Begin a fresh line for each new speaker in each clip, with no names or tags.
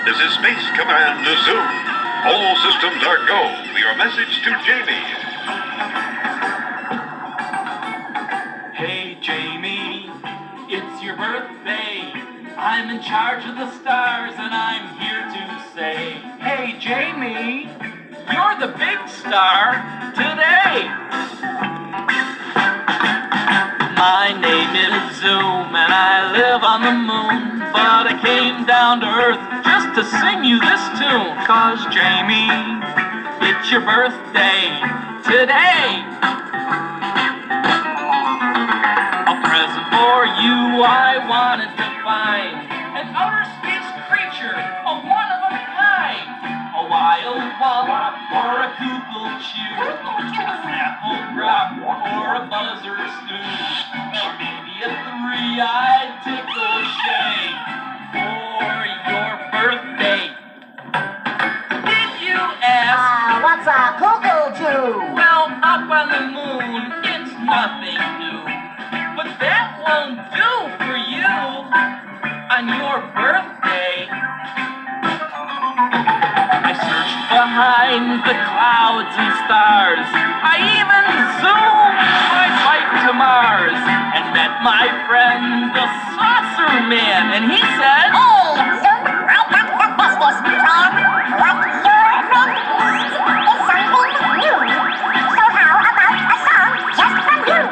This is Space Command to Zoom. All systems are go for your message to Jamie.
Hey Jamie, it's your birthday. I'm in charge of the stars and I'm here to say, hey Jamie, you're the big star today. My name is Zoom and I live on the moon, but I came down to Earth just to sing you this tune. 'Cause Jamie, it's your birthday today. A present for you I wanted to find, an outer space creature, a one of a kind, a wild wallop or a kugel chew, an apple drop or a buzzer stew, or maybe a three-eyed tickle shay for your birthday. Did you ask?
What's a cuckoo chew?
Well, up on the moon, it's nothing new. But that won't do for you on your birthday. I searched behind the clouds and stars. I even zoomed my flight to Mars and met my friend the Saucer Man, and he said,
Hey, Zoom, I got the business plan. What you're going to need is something new. So how about a song just from you?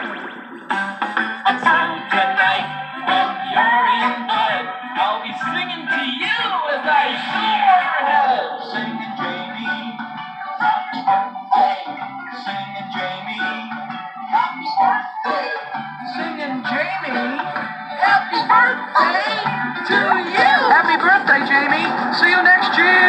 and so tonight when you're in bed, I'll be singing to you as I zoom overhead. Singing Jamie, happy birthday. Singing Jamie, happy birthday. Singing Jamie, happy birthday to you. Happy birthday, Jamie. See you next year.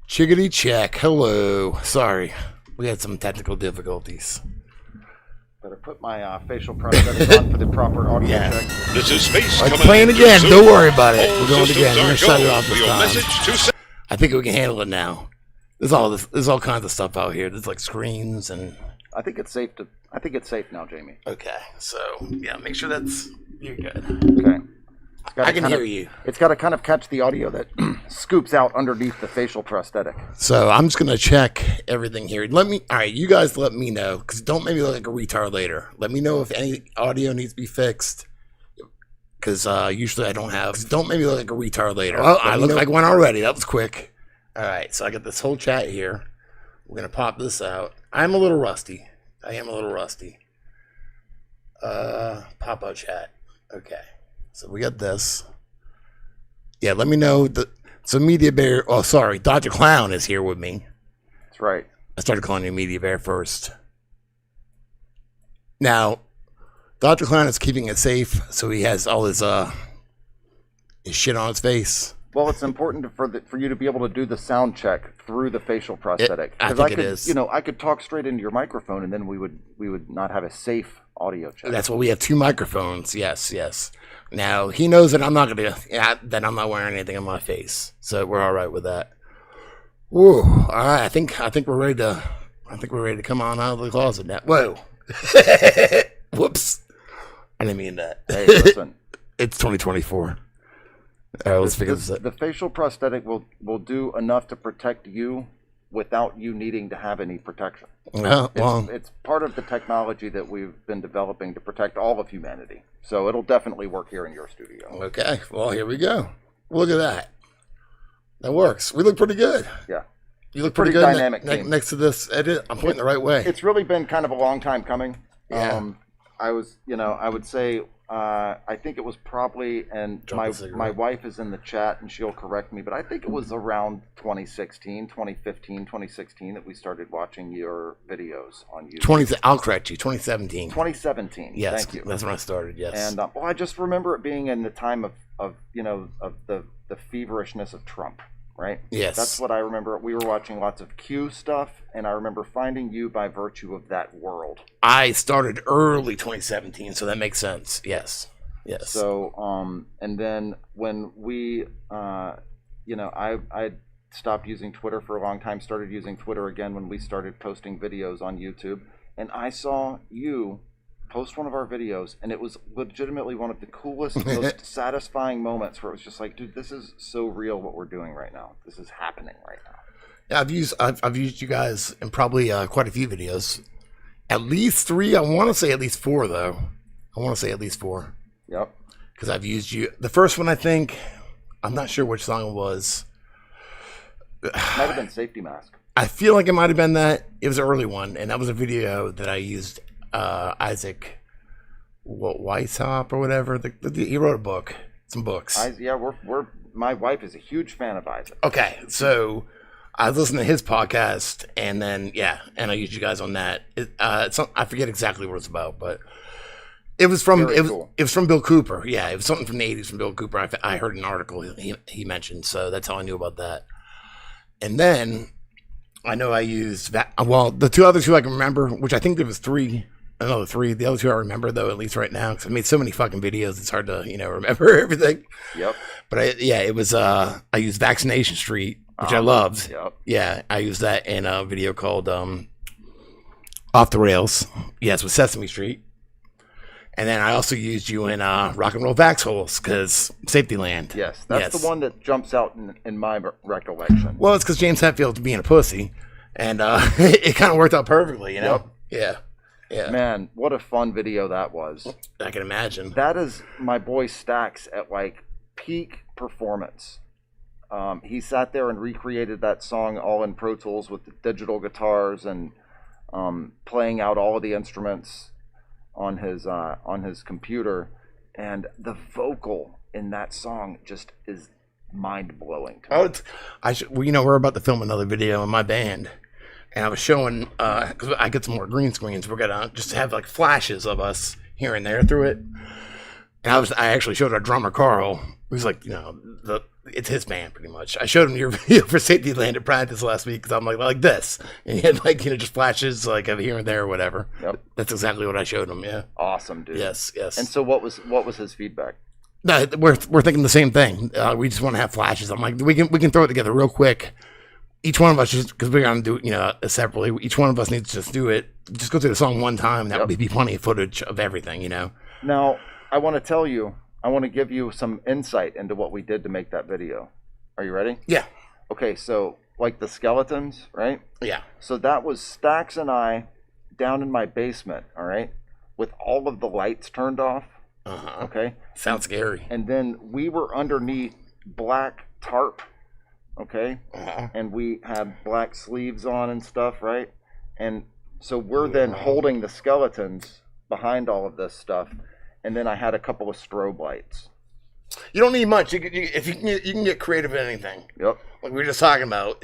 Chickadee check. Hello. Sorry. We had some technical difficulties.
Better put my facial prosthetic on for the proper audio check.
This is Space
Like
Command
playing
to
again.
Zoom.
Don't worry about it.
All
We're going
systems
again. We're
are
gonna shut it
go
off
for
this
your
time.
message to
I think we can handle it now. There's all kinds of stuff out here. There's like screens and
I think it's safe now, Jamie.
okay. So yeah, make sure that's you're good.
Okay.
I can hear you.
It's got to kind of catch the audio that scoops out underneath the facial prosthetic.
So I'm just gonna check everything here. All right, you guys let me know, because don't make me look like a retard later. Let me know if any audio needs to be fixed, because usually I don't have. Don't make me look like a retard later. Oh, I look like one already. That was quick. All right, so I got this whole chat here. We're gonna pop this out. I'm a little rusty. I am a little rusty. Pop out chat. Okay. So we got this. Yeah, let me know. So Mediabear, oh, sorry, Dr. Clown is here with me.
That's right.
I started calling you Mediabear first. Now, Dr. Clown is keeping it safe, so he has all his shit on his face.
Well, it's important for you to be able to do the sound check through the facial prosthetic.
I think it is.
You know, I could talk straight into your microphone, and then we would not have a safe audio check.
That's why we have two microphones. Yes, yes. Now he knows that I'm not wearing anything on my face, so we're all right with that. Whoa! All right, I think we're ready to come on out of the closet now. Whoa! Whoops! I didn't mean that.
Hey, listen.
It's 2024. All right, let's figure this out.
The facial prosthetic will do enough to protect you without you needing to have any protection.
Well,
It's part of the technology that we've been developing to protect all of humanity. So it'll definitely work here in your studio.
okay. Well, here we go. Look at that. That works. We look pretty good.
Yeah.
You look pretty good
dynamic team.
next to this edit. I'm pointing the right way.
It's really been kind of a long time coming.
Yeah.
I would say, I think it was probably, and my wife is in the chat and she'll correct me, but I think it was around 2016 that we started watching your videos on YouTube.
I'll correct you. 2017.
2017.
Yes,
Thank you.
that's when I started. Yes.
And I just remember it being in the time of the feverishness of Trump, right?
Yes.
That's what I remember. We were watching lots of Q stuff, and I remember finding you by virtue of that world.
I started early 2017, so that makes sense. Yes. Yes.
So, and then when we, I stopped using Twitter for a long time, started using Twitter again when we started posting videos on YouTube. and I saw you post one of our videos, and it was legitimately one of the coolest, most satisfying moments where it was just like, dude, this is so real what we're doing right now. This is happening right now.
Yeah, I've used you guys in probably quite a few videos. At least 3. I want to say at least 4 though. I want to say at least 4.
Yep.
Because I've used you. The first one, I think, I'm not sure which song it was.
Might have been Safety Mask.
I feel like it might have been that. It was an early one, and that was a video that I used Isaac Weishaupt or whatever. He wrote a book, some books.
My wife is a huge fan of Isaac.
Okay, so I listened to his podcast, and then and I used you guys on that. I forget exactly what it's about, but it was from it was from Bill Cooper. Yeah, it was something from the '80s from Bill Cooper. I heard an article he mentioned, so that's how I knew about that. And then I know I used that. Well, the 2 others who I can remember, which I think there was 3. Another 3. The other 2 I remember though, at least right now, because I made so many fucking videos, it's hard to remember everything.
Yep.
But it was I used Vaccination Street, which I loved.
Yep.
Yeah, I used that in a video called Off the Rails. Yes, with Sesame Street. And then I also used you in Rock and Roll Vax Holes because Safety Land.
Yes, that's the one that jumps out in my recollection.
Well, it's because James Hetfield's being a pussy, and it kind of worked out perfectly, you know? Yep. Yeah.
Man, what a fun video that was.
I can imagine.
That is my boy Stax at like peak performance. He sat there and recreated that song all in Pro Tools with the digital guitars and playing out all of the instruments on his computer, and the vocal in that song just is mind blowing.
We're about to film another video in my band, and I was showing because I get some more green screens. We're gonna just have like flashes of us here and there through it. And I actually showed our drummer Carl, who's like it's his band pretty much. I showed him your video for Safety Land at practice last week because I'm like this, and he had just flashes like of here and there or whatever. Yep, that's exactly what I showed him. Yeah,
awesome, dude.
Yes.
And so what was his feedback?
No, we're thinking the same thing. We just want to have flashes. I'm like, we can throw it together real quick. Each one of us, just because we're gonna do it, separately. Each one of us needs to just do it. Just go through the song one time. That would be plenty of footage of everything.
Now, I want to tell you. I want to give you some insight into what we did to make that video. Are you ready?
Yeah.
Okay, so like the skeletons, right?
Yeah.
So that was Stax and I down in my basement, all right, with all of the lights turned off.
Uh-huh.
Okay.
Sounds scary.
And then we were underneath black tarp, okay?
Uh-huh.
And we had black sleeves on and stuff, right? And so we're then holding the skeletons behind all of this stuff. And then I had a couple of strobe lights.
You don't need much. You can get creative in anything.
Yep.
Like we were just talking about,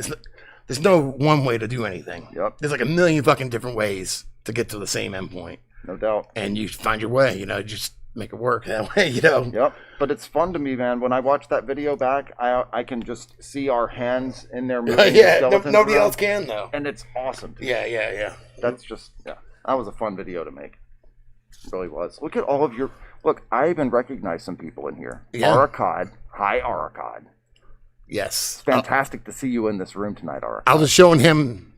there's no one way to do anything.
Yep.
There's like a million fucking different ways to get to the same endpoint.
No doubt.
And you find your way. Just make it work that way.
Yep. But it's fun to me, man. When I watch that video back, I can just see our hands in there moving.
Yeah. Nobody else can though.
And it's awesome.
Yeah.
That's just that was a fun video to make. It really was. Look at all of your... Look, I even recognize some people in here.
Yeah.
Arakad. Hi, Arakad.
Yes.
It's fantastic to see you in this room tonight, Arakad.
I was showing him...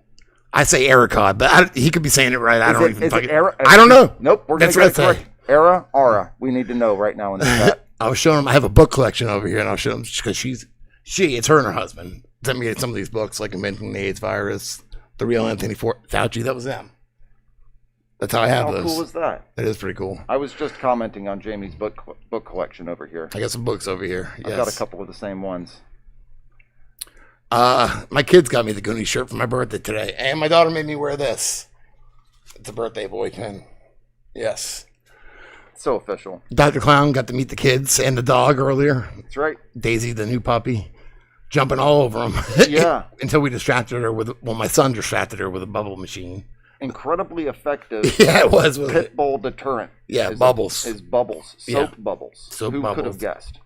I say Arakad, but he could be saying it right. I don't know.
Nope, we're going to get it correct. Ara. We need to know right now in the chat.
I was showing him... I have a book collection over here, and I'll show him... Because it's her and her husband. Sent me some of these books, like Inventing the AIDS Virus, The Real Anthony Fauci. That was them. That's how I have those.
How cool is that?
It is pretty cool.
I was just commenting on Jamie's book collection over here.
I got some books over here. Yes.
I've got a couple of the same ones.
My kids got me the Goonies shirt for my birthday today, and my daughter made me wear this. It's a birthday boy pin. Yes.
So official.
Dr. Clown got to meet the kids and the dog earlier.
That's right.
Daisy, the new puppy, jumping all over him.
Yeah.
Until we distracted her my son distracted her with a bubble machine.
Incredibly effective.
Yeah, it was.
Pit bull deterrent.
Yeah, bubbles.
Is bubbles. Soap bubbles. Who could have guessed?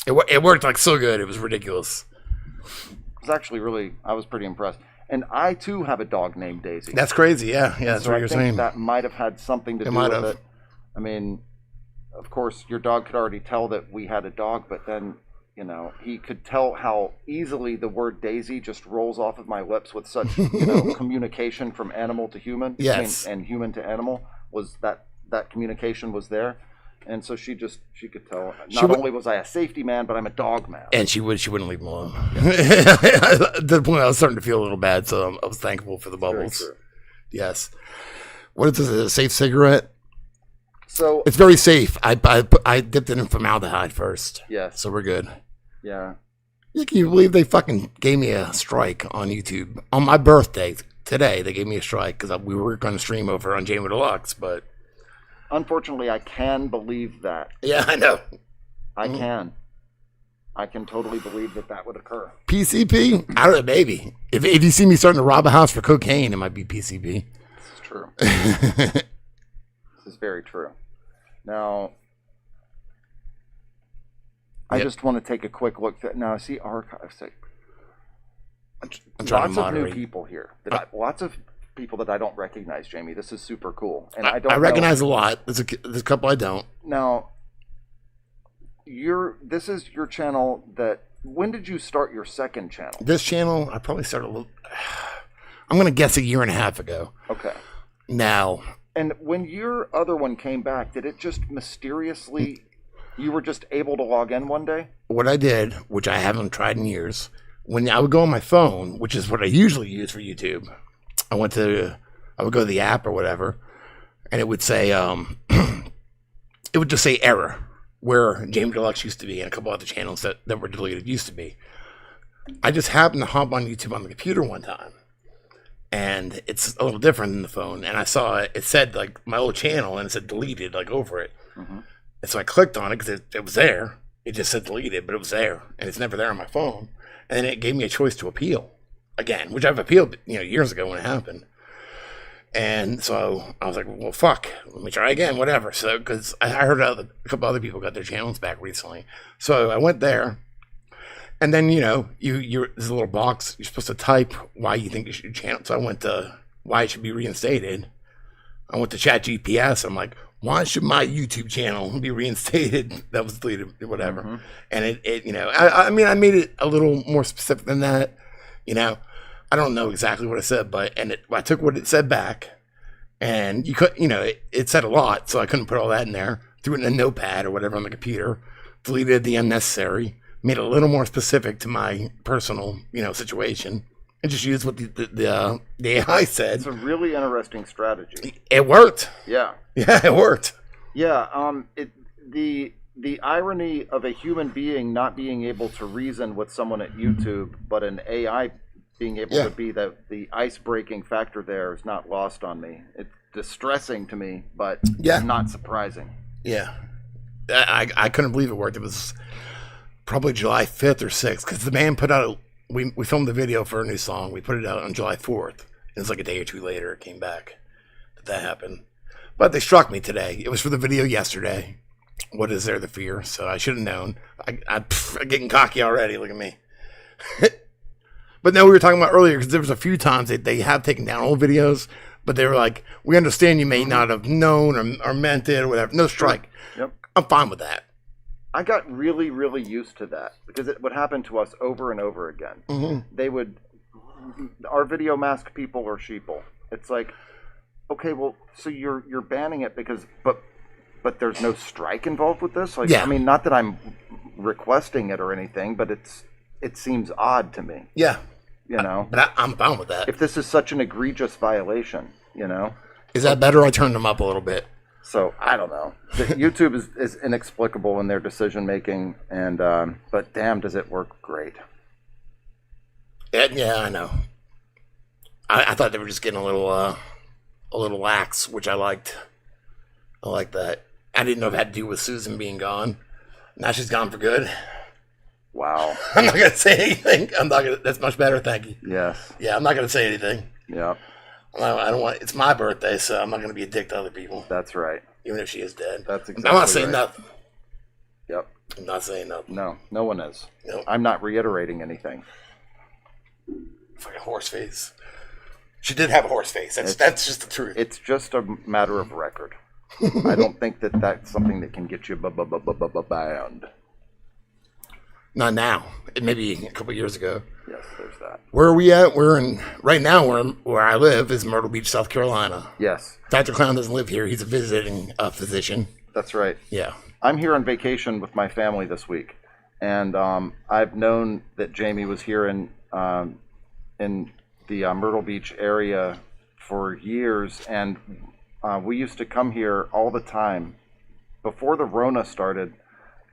It worked like so good. It was ridiculous.
It was actually I was pretty impressed. And I too have a dog named Daisy.
That's crazy. Yeah. That's what you're saying.
That might have had something to do with it. I mean, of course, your dog could already tell that we had a dog, but then you know, he could tell how easily the word daisy just rolls off of my lips with such, you know, communication from animal to human.
Yes.
And human to animal was that communication was there. And so she could tell. Not only was I a safety man, but I'm a dog man.
And she wouldn't leave him alone. At the point I was starting to feel a little bad, so I was thankful for the bubbles. Yes. What is this? A safe cigarette?
So
it's very safe. I dipped it in formaldehyde first.
Yes.
So we're good.
Yeah.
Can you believe they fucking gave me a strike on YouTube on my birthday today? They gave me a strike because we were going to stream over on Jamie Dlux, but
unfortunately, I can believe that.
Yeah, I know.
I can totally believe that would occur.
PCP? I don't know, maybe. If you see me starting to rob a house for cocaine, it might be PCP.
This is true. This is very true. Now, I just want to take a quick look. Now, I see archives. Lots of new people here. Lots of people that I don't recognize, Jamie. This is super cool. And I
recognize a lot. There's a couple I don't.
Now, this is your channel that... When did you start your second channel?
This channel, I probably started I'm going to guess 1.5 years ago.
Okay.
Now...
And when your other one came back, did it just mysteriously, you were just able to log in one day?
What I did, which I haven't tried in years, when I would go on my phone, which is what I usually use for YouTube, I would go to the app or whatever, and it would say, it would just say error, where Jamie Dlux used to be and a couple other channels that were deleted used to be. I just happened to hop on YouTube on the computer one time. And it's a little different than the phone. And I saw it said like my old channel and it said deleted like over it. Mm-hmm. And so I clicked on it because it was there. It just said deleted, but it was there. And it's never there on my phone. And then it gave me a choice to appeal again, which I've appealed, years ago when it happened. And so I was like, well, fuck, let me try again, whatever. So, because I heard a couple other people got their channels back recently. So I went there. And then, there's a little box. You're supposed to type why you think you should channel. So I went to why it should be reinstated. I went to ChatGPS. I'm like, why should my YouTube channel be reinstated? That was deleted, whatever. Mm-hmm. And I made it a little more specific than that. I don't know exactly what it said, but I took what it said back, and you could, it said a lot, so I couldn't put all that in there. Threw it in a notepad or whatever on the computer. Deleted the unnecessary. Made it a little more specific to my personal, situation, and just used what the AI said.
It's a really interesting strategy.
It worked.
Yeah.
Yeah, it worked.
Yeah. The irony of a human being not being able to reason with someone at YouTube, but an AI being able to be the ice-breaking factor there is not lost on me. It's distressing to me, but not surprising.
Yeah. I couldn't believe it worked. It was probably July 5th or 6th, because the man put out, we filmed the video for a new song. We put it out on July 4th. It was like a day or two later it came back that happened. But they struck me today. It was for the video yesterday. What is there to fear? So I should have known. I'm getting cocky already. Look at me. But no, we were talking about earlier, because there was a few times that they have taken down old videos, but they were like, we understand you may not have known or meant it or whatever. No strike.
Yep.
I'm fine with that.
I got really, really used to that because it would happen to us over and over again. Mm-hmm. Our video mask people or sheeple. It's like, okay, well, so you're banning it because, but there's no strike involved with this. Like, I mean, not that I'm requesting it or anything, but it seems odd to me.
Yeah,
but
I'm fine with that.
If this is such an egregious violation,
is that better? I turned them up a little bit.
So I don't know. YouTube is inexplicable in their decision making, and but damn, does it work great?
Yeah, I know. I thought they were just getting a little lax, which I liked. I like that. I didn't know if it had to do with Susan being gone. Now she's gone for good.
Wow.
I'm not gonna say anything. That's much better. Thank you.
Yes.
Yeah, I'm not gonna say anything.
Yeah.
I don't want. It's my birthday, so I'm not going to be a dick to other people.
That's right.
Even if she is dead.
That's exactly.
I'm not saying nothing.
Yep.
I'm not saying nothing.
No one is.
Nope.
I'm not reiterating anything.
Fucking horse face. She did have a horse face. That's just the truth.
It's just a matter of record. I don't think that's something that can get you banned.
Not now. Maybe a couple years ago.
Yes, there's that.
Where are we at? Right now. Where I live is Myrtle Beach, South Carolina.
Yes.
Dr. Clown doesn't live here. He's a visiting physician.
That's right.
Yeah.
I'm here on vacation with my family this week, and I've known that Jamie was here in the Myrtle Beach area for years, and we used to come here all the time. Before the Rona started,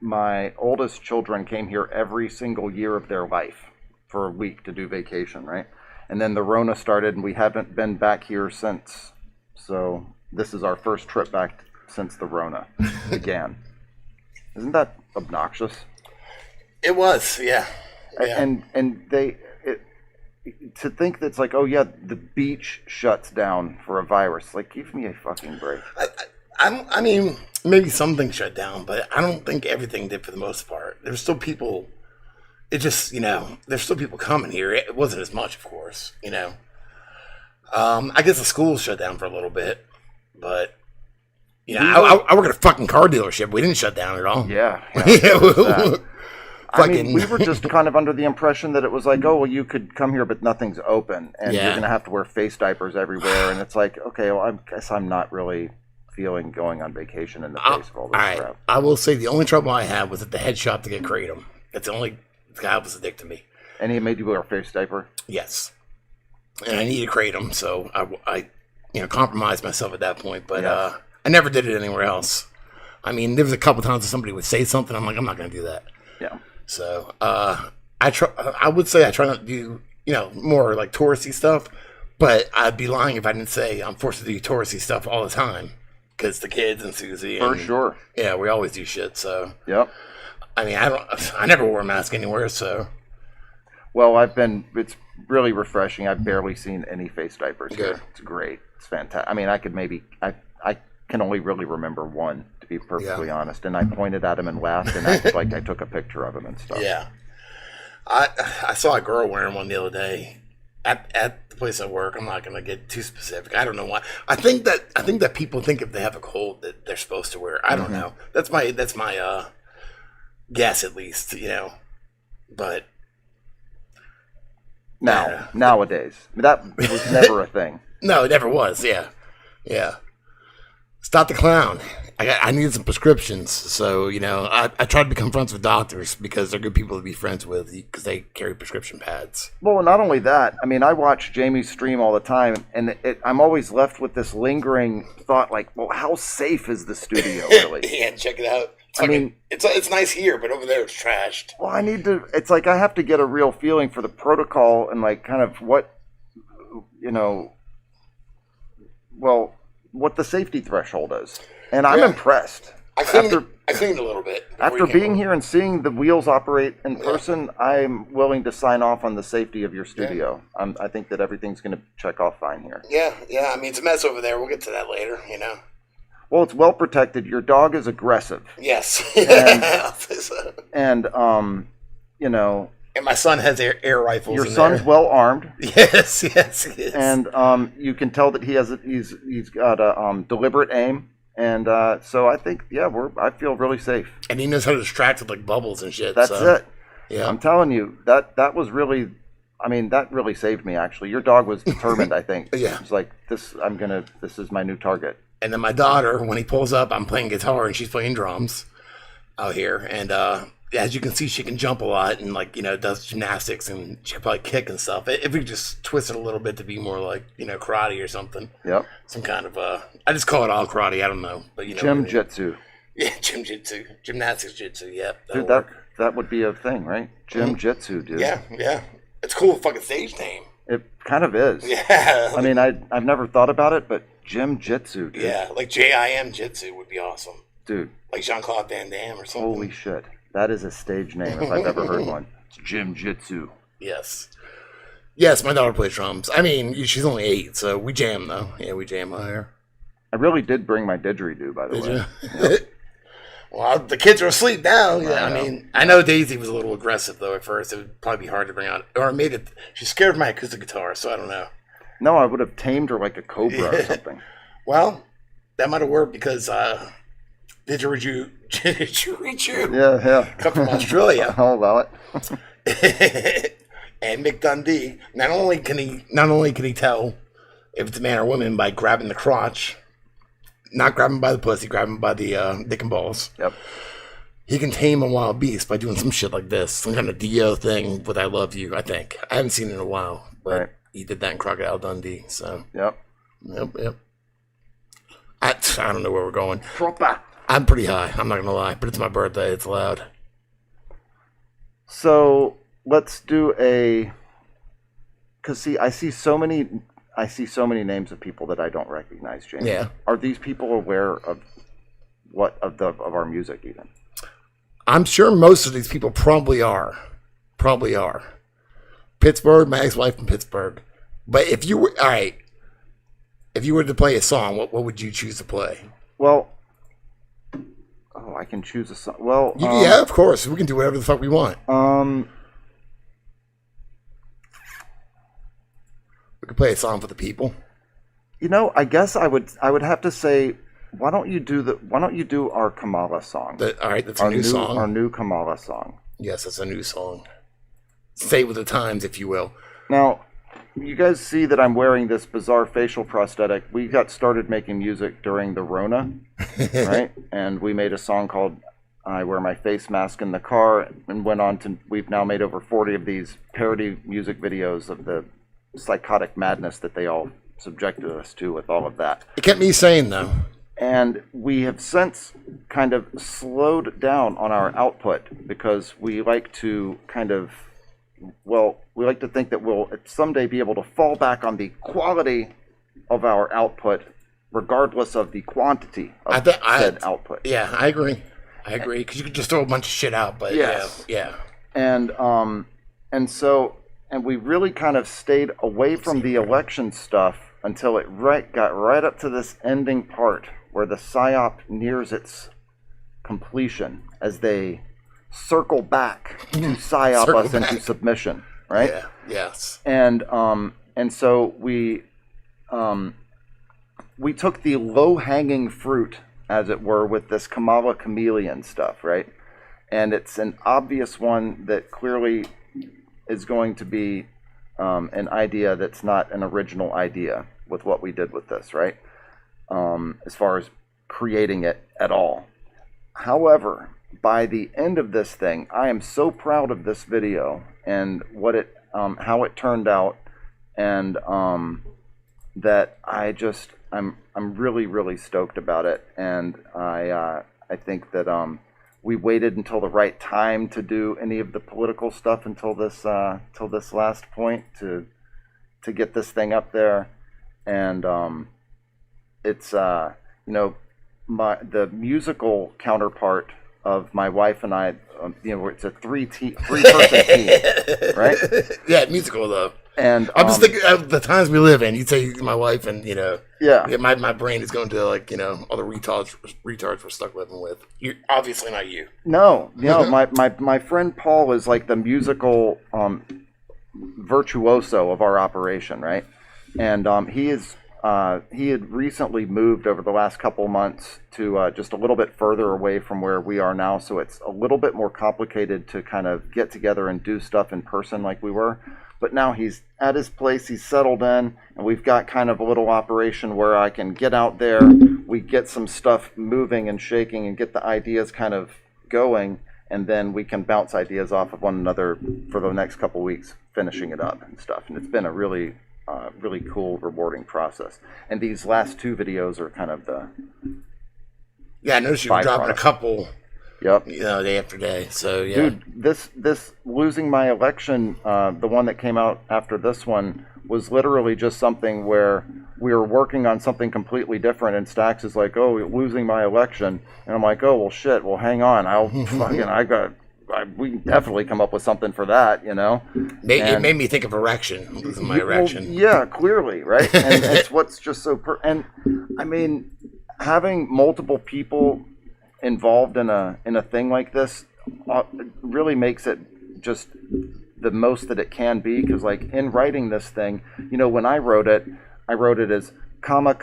my oldest children came here every single year of their life for a week to do vacation, right? And then the Rona started, and we haven't been back here since. So this is our first trip back since the Rona began. Isn't that obnoxious?
It was, yeah.
And to think that's like, oh yeah, the beach shuts down for a virus. Like, give me a fucking break.
I mean, maybe some things shut down, but I don't think everything did for the most part. There's still people. It just, there's still people coming here. It wasn't as much, of course, I guess the schools shut down for a little bit, but I work at a fucking car dealership. We didn't shut down at all.
Yeah.
I
mean, we were just kind of under the impression that it was like, oh, well, you could come here, but nothing's open, and you're going to have to wear face diapers everywhere. And it's like, okay, well, I guess I'm not really feeling going on vacation in the face of all this crap.
I will say the only trouble I had was at the head shop to get kratom. That's the only guy was addicted to me.
And he made you wear a face diaper?
Yes. And I needed kratom, so I compromised myself at that point. But I never did it anywhere else. I mean, there was a couple times that somebody would say something. I'm like, I'm not going to do that.
Yeah.
So I would say I try not to do, more like touristy stuff. But I'd be lying if I didn't say I'm forced to do touristy stuff all the time. Because the kids and Susie.
For sure.
Yeah, we always do shit, so.
Yep.
I mean, I never wore a mask anywhere, so.
Well, it's really refreshing. I've barely seen any face diapers here. It's great. It's fantastic. I mean, I can only really remember one, to be perfectly honest. And I pointed at him and laughed and acted like I took a picture of him and stuff.
Yeah. I saw a girl wearing one the other day at the place I work. I'm not going to get too specific. I don't know why. I think that people think if they have a cold that they're supposed to wear. I don't know. That's my guess, at least, But
nowadays, that was never a thing.
No, it never was. Yeah. Stop the clown. I needed some prescriptions, so I tried to become friends with doctors because they're good people to be friends with because they carry prescription pads.
Well, not only that, I mean, I watch Jamie's stream all the time, and I'm always left with this lingering thought, like, well, how safe is the studio really?
Yeah, check it out. It's nice here, but over there it's trashed.
Well, it's like I have to get a real feeling for the protocol and like kind of what the safety threshold is. And I'm impressed.
I cleaned a little bit.
After being here and seeing the wheels operate in person, I'm willing to sign off on the safety of your studio. Yeah. I think that everything's going to check off fine here.
Yeah. I mean, it's a mess over there. We'll get to that later,
Well, it's well protected. Your dog is aggressive.
Yes.
And
and my son has air rifles.
Your son's well armed.
Yes, he is.
And you can tell that he's got a deliberate aim. And so I think, I feel really safe.
And he knows how to distract with like bubbles and shit.
That's it.
Yeah.
I'm telling you, that was really, that really saved me, actually. Your dog was determined, I think.
Yeah.
It's like, this is my new target.
And then my daughter, when he pulls up, I'm playing guitar and she's playing drums out here. And as you can see, she can jump a lot and does gymnastics and she can probably kick and stuff. If we just twist it a little bit to be more like, karate or something.
Yep.
Some kind of, I just call it all karate. I don't know. But
Gym-jitsu.
Yeah, gym-jitsu. Gymnastics jitsu, yep.
Dude, that would be a thing, right? Gym-jitsu, dude.
Yeah. It's a cool fucking stage name.
It kind of is.
Yeah.
I mean, I've never thought about it, but Gym-jitsu, dude.
Yeah, like JIM Jitsu would be awesome.
Dude.
Like Jean-Claude Van Damme or something.
Holy shit. That is a stage name if I've ever heard one. It's Gym-jitsu.
Yes. Yes, my daughter plays drums. I mean, she's only 8, so we jam, though. Yeah, we jam out here.
I really did bring my didgeridoo, by the way.
Yep. Well, the kids are asleep now. Yeah, I mean, I know Daisy was a little aggressive, though, at first. It would probably be hard to bring out. Or maybe she's scared of my acoustic guitar, so I don't know.
No, I would have tamed her like a cobra or something.
Well, that might have worked because Did you reach you?
Yeah.
Come from Australia.
I'll allow
it. And Mick Dundee, not only can he tell if it's a man or woman by grabbing the crotch, not grabbing by the pussy, grabbing by the dick and balls.
Yep.
He can tame a wild beast by doing some shit like this, some kind of DO thing with "I Love You." I think I haven't seen it in a while, but he did that in Crocodile Dundee. So
yep.
I don't know where we're going.
Proper.
I'm pretty high. I'm not gonna lie, but it's my birthday. It's loud.
So let's do because see, I see so many names of people that I don't recognize, James.
Yeah.
Are these people aware of of our music even?
I'm sure most of these people probably are. Pittsburgh, my ex-wife from Pittsburgh. But if you were to play a song, what would you choose to play?
Well, I can choose a song. Well,
yeah, of course, we can do whatever the fuck we want. We could play a song for the people.
I guess I would have to say, why don't you do our Kamala song?
All right, that's a new song.
Our new Kamala song.
Yes, it's a new song. Stay with the times, if you will.
Now, you guys see that I'm wearing this bizarre facial prosthetic. We got started making music during the Rona, right? And we made a song called "I Wear My Face Mask in the Car," and went on to. We've now made over 40 of these parody music videos of the psychotic madness that they all subjected us to with all of that.
It kept me sane, though.
And we have since kind of slowed down on our output because we like to we like to think that we'll someday be able to fall back on the quality of our output regardless of the quantity of said output.
Yeah, I agree. Because you could just throw a bunch of shit out, but
yes.
Yeah.
And we really kind of stayed away from the election stuff until it got right up to this ending part where the PSYOP nears its completion as they circle back to PSYOP us into submission, right?
Yeah. Yes.
And so we took the low-hanging fruit, as it were, with this Kamala Chameleon stuff, right? And it's an obvious one that clearly is going to be an idea that's not an original idea with what we did with this, right? As far as creating it at all. However, by the end of this thing, I am so proud of this video and how it turned out, and that I'm really, really stoked about it. And I think that we waited until the right time to do any of the political stuff until this last point to get this thing up there. And it's the musical counterpart of my wife and I, it's a three-person team, right?
Yeah, musical though.
And
I'm just thinking of the times we live in. You say my wife, and my brain is going to all the retards we're stuck living with. You're obviously not you.
No, my friend Paul is like the musical virtuoso of our operation, right? And he had recently moved over the last couple months to just a little bit further away from where we are now, so it's a little bit more complicated to kind of get together and do stuff in person like we were. But now he's at his place, he's settled in, and we've got kind of a little operation where I can get out there, we get some stuff moving and shaking and get the ideas kind of going, and then we can bounce ideas off of one another for the next couple weeks, finishing it up and stuff. And it's been a really cool, rewarding process. And these last two videos are kind of the...
Yeah, I noticed you were dropping a couple...
Yep.
Day after day. So yeah.
Dude, this losing my election, the one that came out after this one, was literally just something where we were working on something completely different, and Stax is like, "Oh, losing my election," and I'm like, "Oh, well, shit. Well, hang on. We can definitely come up with something for that, It
made me think of erection, losing my erection.
Well, yeah, clearly, right? And it's what's just so and I mean, having multiple people involved in a thing like this really makes it just the most that it can be, because like in writing this thing, when I wrote it as Kamala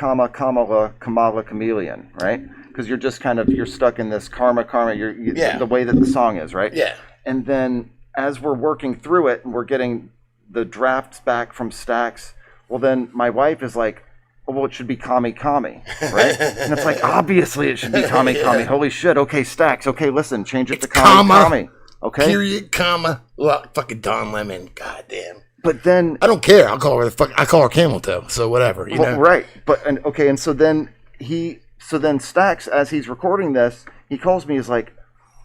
chameleon, right? Because you're just kind of, you're stuck in this karma, the way that the song is, right?
Yeah.
And then as we're working through it and we're getting the drafts back from Stax, well, then my wife is like, oh, well, it should be Kami, right? And it's like, obviously it should be Kami. Holy shit. Okay, Stax. Okay, listen, change it to Kami. Okay?
Period, comma. Well, fucking Don Lemon. God damn.
But then
I don't care. I call her Camel Toe. So whatever. You know?
Right. But and so then Stax, as he's recording this, he calls me. He's like,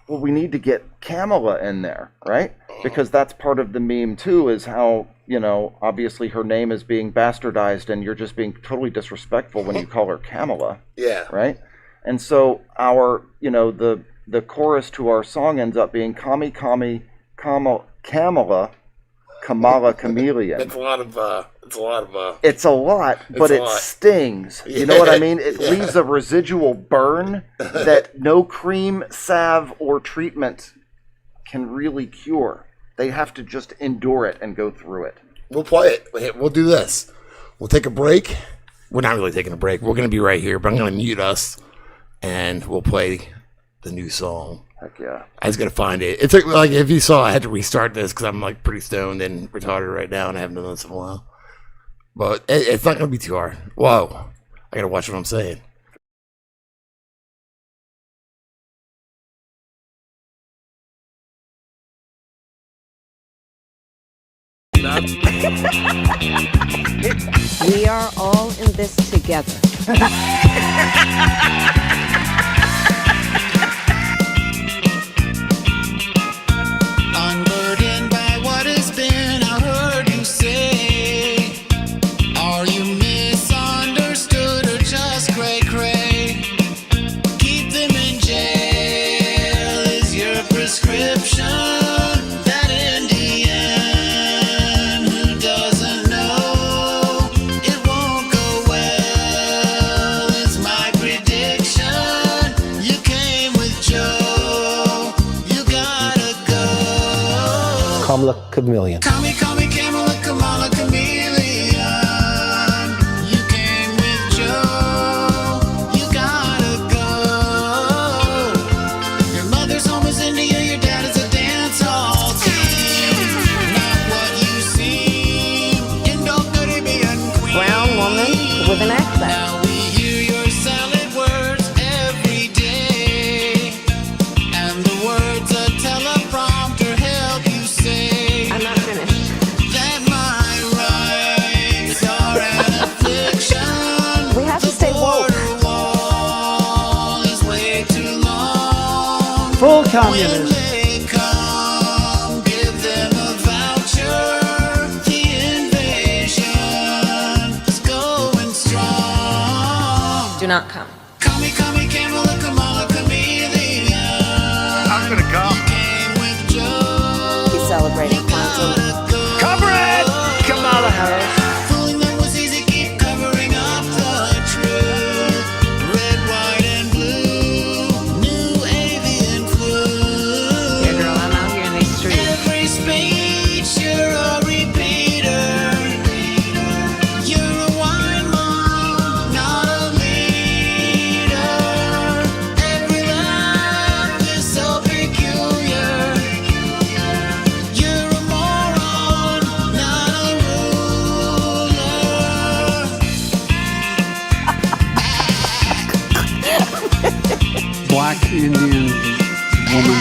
"Well, we need to get Kamala in there, right? Because that's part of the meme too. Is how obviously her name is being bastardized, and you're just being totally disrespectful when you call her Kamala.
Yeah.
Right. And so our the chorus to our song ends up being Kamala chameleon.
It's a lot of
It's a lot, but it stings.
Yeah.
You know what I mean? It leaves a residual burn that no cream, salve, or treatment can really cure. They have to just endure it and go through it.
We'll play it. We'll do this. We'll take a break. We're not really taking a break. We're going to be right here, but I'm going to mute us, and we'll play the new song.
Heck yeah.
I was going to find it. It took, like, if you saw, I had to restart this because I'm, like, pretty stoned and retarded right now, and I haven't done this in a while. But it's not going to be too hard. Whoa. I got to watch what I'm saying.
We are all in this together.
Unburdened by what has been, I heard you say, are you misunderstood or just cray-cray? Keep them in jail is your prescription. That Indian who doesn't know it won't go well is my prediction. You came with Joe, you gotta go.
Kamala chameleon.
Kamala chameleon. You came with Joe, you gotta go. Your mother's home is India, your dad is a dance hall team. Not what you seem in Don't Caribbean Queen.
Brown woman with an accent.
Now we hear your salad words every day, and the words a teleprompter help you say.
I'm not finished.
That my rights are an affliction.
We have to stay woke.
The border wall is way too long.
Full
When
communism.
they come, give them a voucher. The invasion is going strong.
Do not come.
Kamala chameleon.
I'm gonna come.
Came with Joe.
He's celebrating Kwanzaa.
Cover it! Kamala Harris.
Fooling them was easy, keep covering up the truth. Red, white, and blue. New avian flu.
Yeah, girl, I'm out here in these streets.
Every speech, you're a repeater. You're a wine mom, not a leader. Every laugh is so peculiar. You're a moron, not a ruler.
Black Indian woman.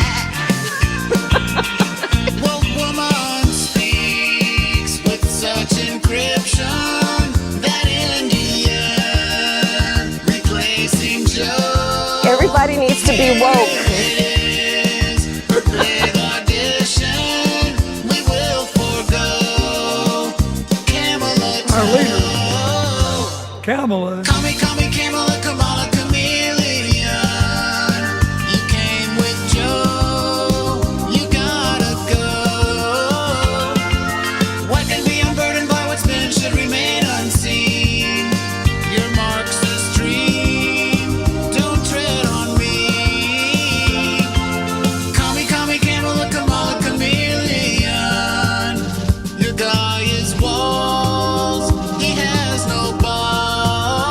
Woke woman speaks with such encryption. That Indian replacing Joe.
Everybody needs to be woke.
It is her big audition. We will forego Kamala.
Our leader.
Joe.
Kamala.
Kamala chameleon. You came with Joe. You gotta go. What can be unburdened by what's been should remain unseen. Your Marxist dream. Don't tread on me. Kamala chameleon. Your guy is walls. He has no balls.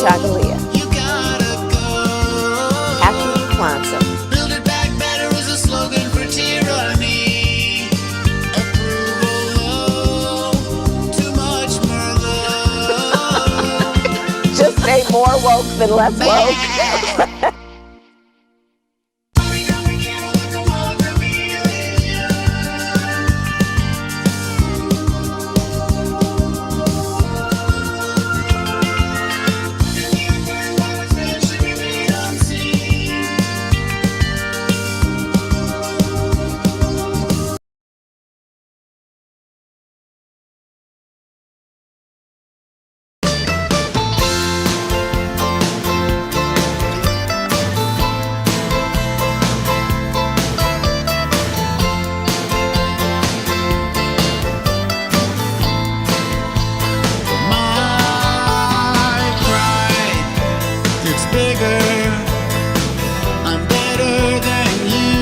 Chagalia.
You gotta go.
Happy Kwanzaa.
Build it back better is a slogan for tyranny. Approval, too much Merlot.
Just say more woke than less woke.
My pride, it's bigger. I'm better than you,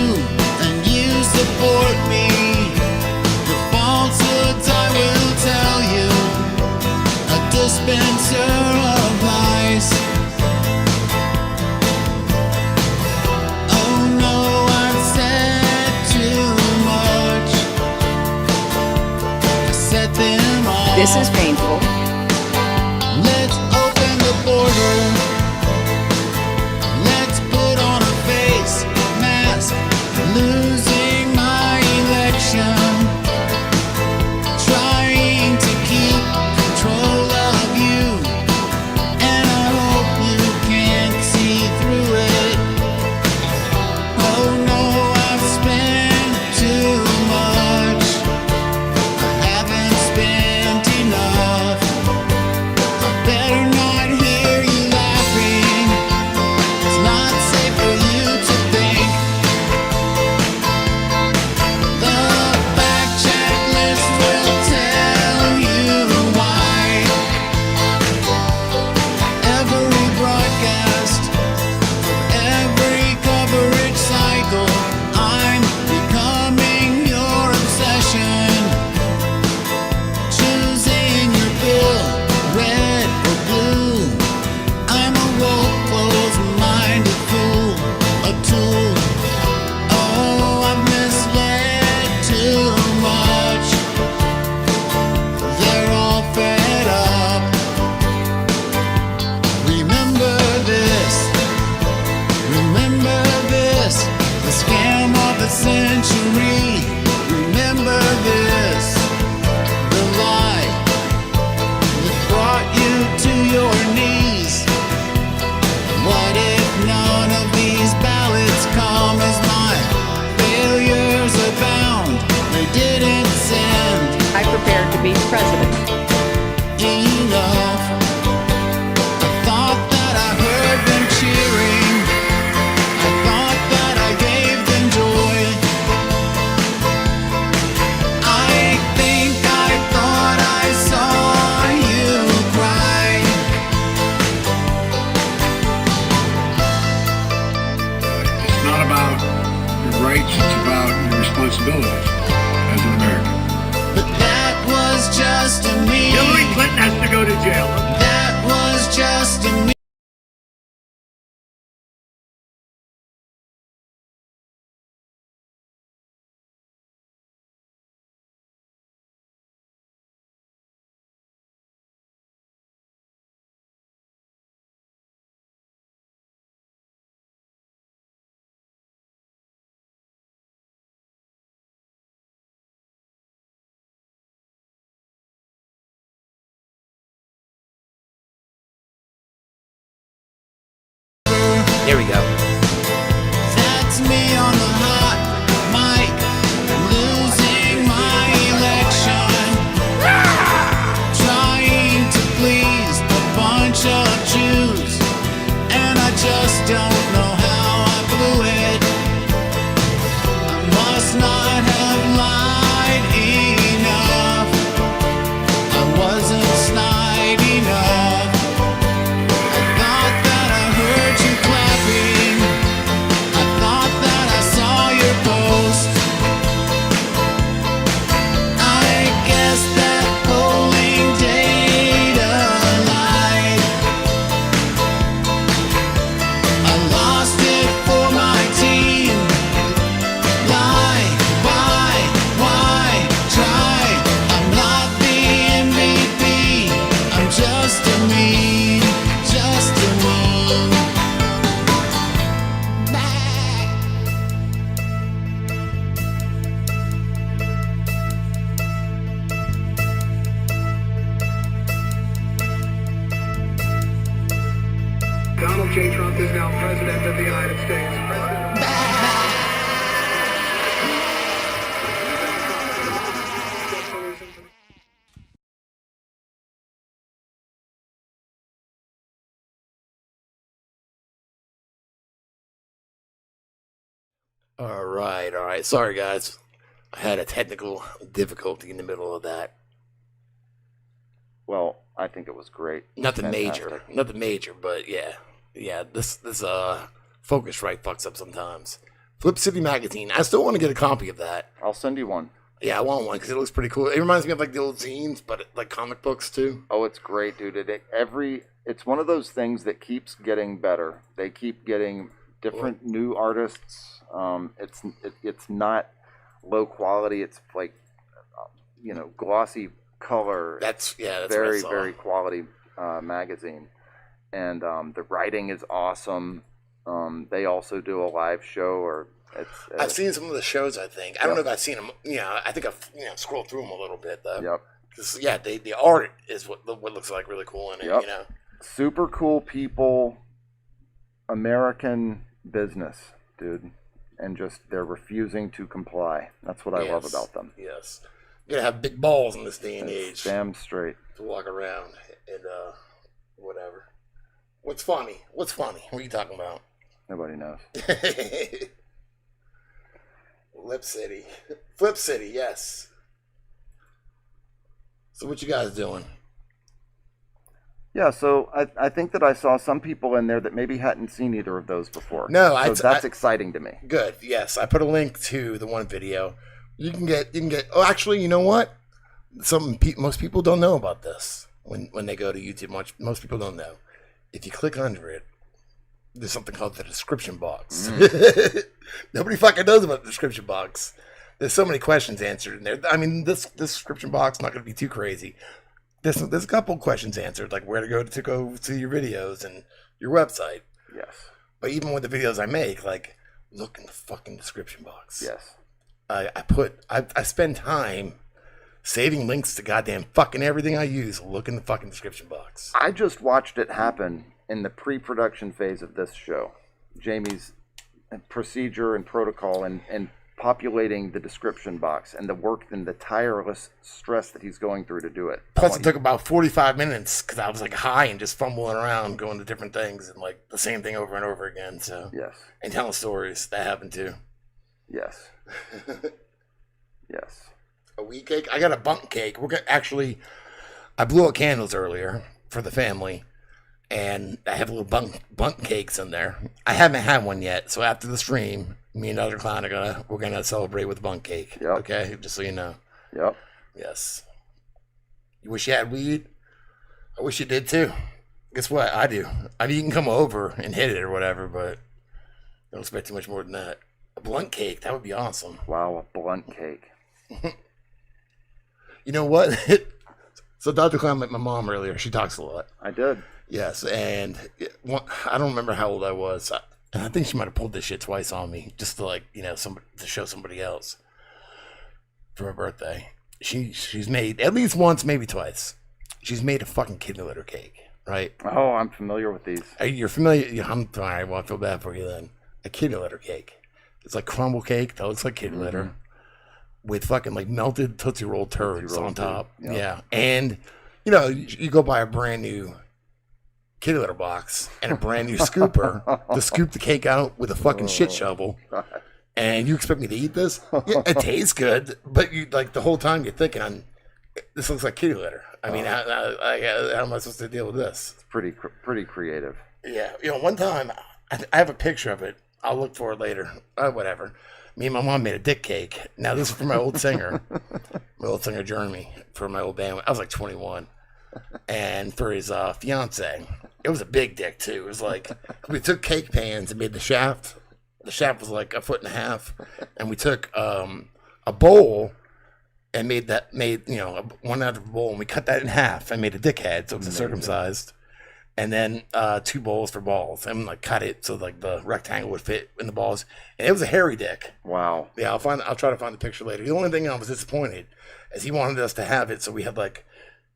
and you support me. The falsehoods I will tell you, a dispenser of lies. Oh no, I've said too much. I set them all.
This is painful.
Let's open the border. Let's put on a face mask. Losing my election. Trying to keep control of you. And I hope you can't see through it. Oh no, I've spent too much. I haven't spent enough. I better not hear you laughing. It's not safe for you to think. The fact check list will tell you why. Every broadcast, every coverage cycle, I'm becoming your obsession. Choosing your bill, red or blue. I'm a woke, closed-minded fool, a tool. Oh, I've misled too much. They're all fed up. Remember this. Remember this. The scam of the century. Remember this. The lie that brought you to your knees. What if none of these ballots come as mine? Failures abound. They didn't send
I prepared to be president.
enough. I thought that I heard them cheering. I thought that I gave them joy. I think I thought I saw you cry.
It's not about your rights, it's about your responsibilities as an American.
But that was just a me.
Hillary Clinton has to go to jail.
That was just a me.
Here we go.
That's me on the hot mic, losing my election. Trying to please a bunch of Jews, and I just don't know how I blew it. I must not have lied enough. I wasn't snide enough. I thought that I heard you clapping.
United States.
All right. Sorry, guys. I had a technical difficulty in the middle of that.
Well, I think it was great.
Nothing
Fantastic.
major, but yeah. This Focusrite fucks up sometimes. Flip City Magazine. I still want to get a copy of that.
I'll send you one.
Yeah, I want one because it looks pretty cool. It reminds me of like the old zines, but like comic books too.
Oh, it's great, dude. It's one of those things that keeps getting better. They keep getting different new artists. It's not low quality. It's like glossy color.
That's
very very quality magazine, and the writing is awesome. They also do a live show,
I've seen some of the shows. I think I don't know if I've seen them. I think I've scrolled through them a little bit though.
Yep.
Because the art is what looks like really cool in it.
Yep. Super cool people, American business, dude, and just they're refusing to comply. That's what I love about them.
Yes. You gotta have big balls in this day and age.
Damn straight.
To walk around and whatever. What's funny? What are you talking about?
Nobody knows.
Flip City, yes. So what you guys doing?
Yeah, so I think that I saw some people in there that maybe hadn't seen either of those before.
No,
so that's exciting to me.
Good, yes. I put a link to the one video. You can get. Oh, actually, you know what? Most people don't know about this when they go to YouTube. Most people don't know. If you click under it, there's something called the description box. Nobody fucking knows about the description box. There's so many questions answered in there. I mean, this description box not going to be too crazy. There's a couple questions answered, like where to go to your videos and your website.
Yes.
But even with the videos I make, like, look in the fucking description box.
Yes.
I spend time saving links to goddamn fucking everything I use. Look in the fucking description box.
I just watched it happen in the pre-production phase of this show. Jamie's procedure and protocol and populating the description box and the work and the tireless stress that he's going through to do it.
Plus, it took about 45 minutes because I was like high and just fumbling around, going to different things and like the same thing over and over again. So
yes,
and telling stories that happened too.
Yes. Yes.
A wheat cake. I got a bunk cake. I blew out candles earlier for the family, and I have little bunk cakes in there. I haven't had one yet, so after the stream, me and other clown we're gonna celebrate with a bunk cake.
Yep.
Okay, just so you know.
Yep.
Yes. You wish you had weed? I wish you did too. Guess what? I do. I mean, you can come over and hit it or whatever, but don't expect too much more than that. A blunt cake, that would be awesome.
Wow, a blunt cake.
You know what? So Dr. Clown met my mom earlier. She talks a lot.
I did.
Yes, and I don't remember how old I was. I think she might have pulled this shit twice on me, just to to show somebody else for her birthday. She's made at least once, maybe twice. She's made a fucking kidney litter cake, right?
Oh, I'm familiar with these.
You're familiar? I'm sorry. Well, I feel bad for you then. A kidney litter cake. It's like crumble cake that looks like kidney litter with fucking like melted Tootsie Roll turds on top. Yep. Yeah, and you go buy a brand new kitty litter box and a brand new scooper to scoop the cake out with a fucking shit shovel. And you expect me to eat this? Yeah, it tastes good, but you like the whole time you're thinking, this looks like kitty litter. I mean, how am I supposed to deal with this?
It's pretty creative.
Yeah, one time I have a picture of it. I'll look for it later. Whatever. Me and my mom made a dick cake. Now this is for my old singer, Jeremy, for my old band. I was like 21, and for his fiance, it was a big dick too. It was like we took cake pans and made the shaft. The shaft was like 1.5 feet, and we took a bowl and made one out of a bowl, and we cut that in half and made a dick head, so it was circumcised. And then 2 bowls for balls, and like cut it so like the rectangle would fit in the balls. And it was a hairy dick.
Wow.
Yeah, I'll try to find the picture later. The only thing I was disappointed is he wanted us to have it, so we had like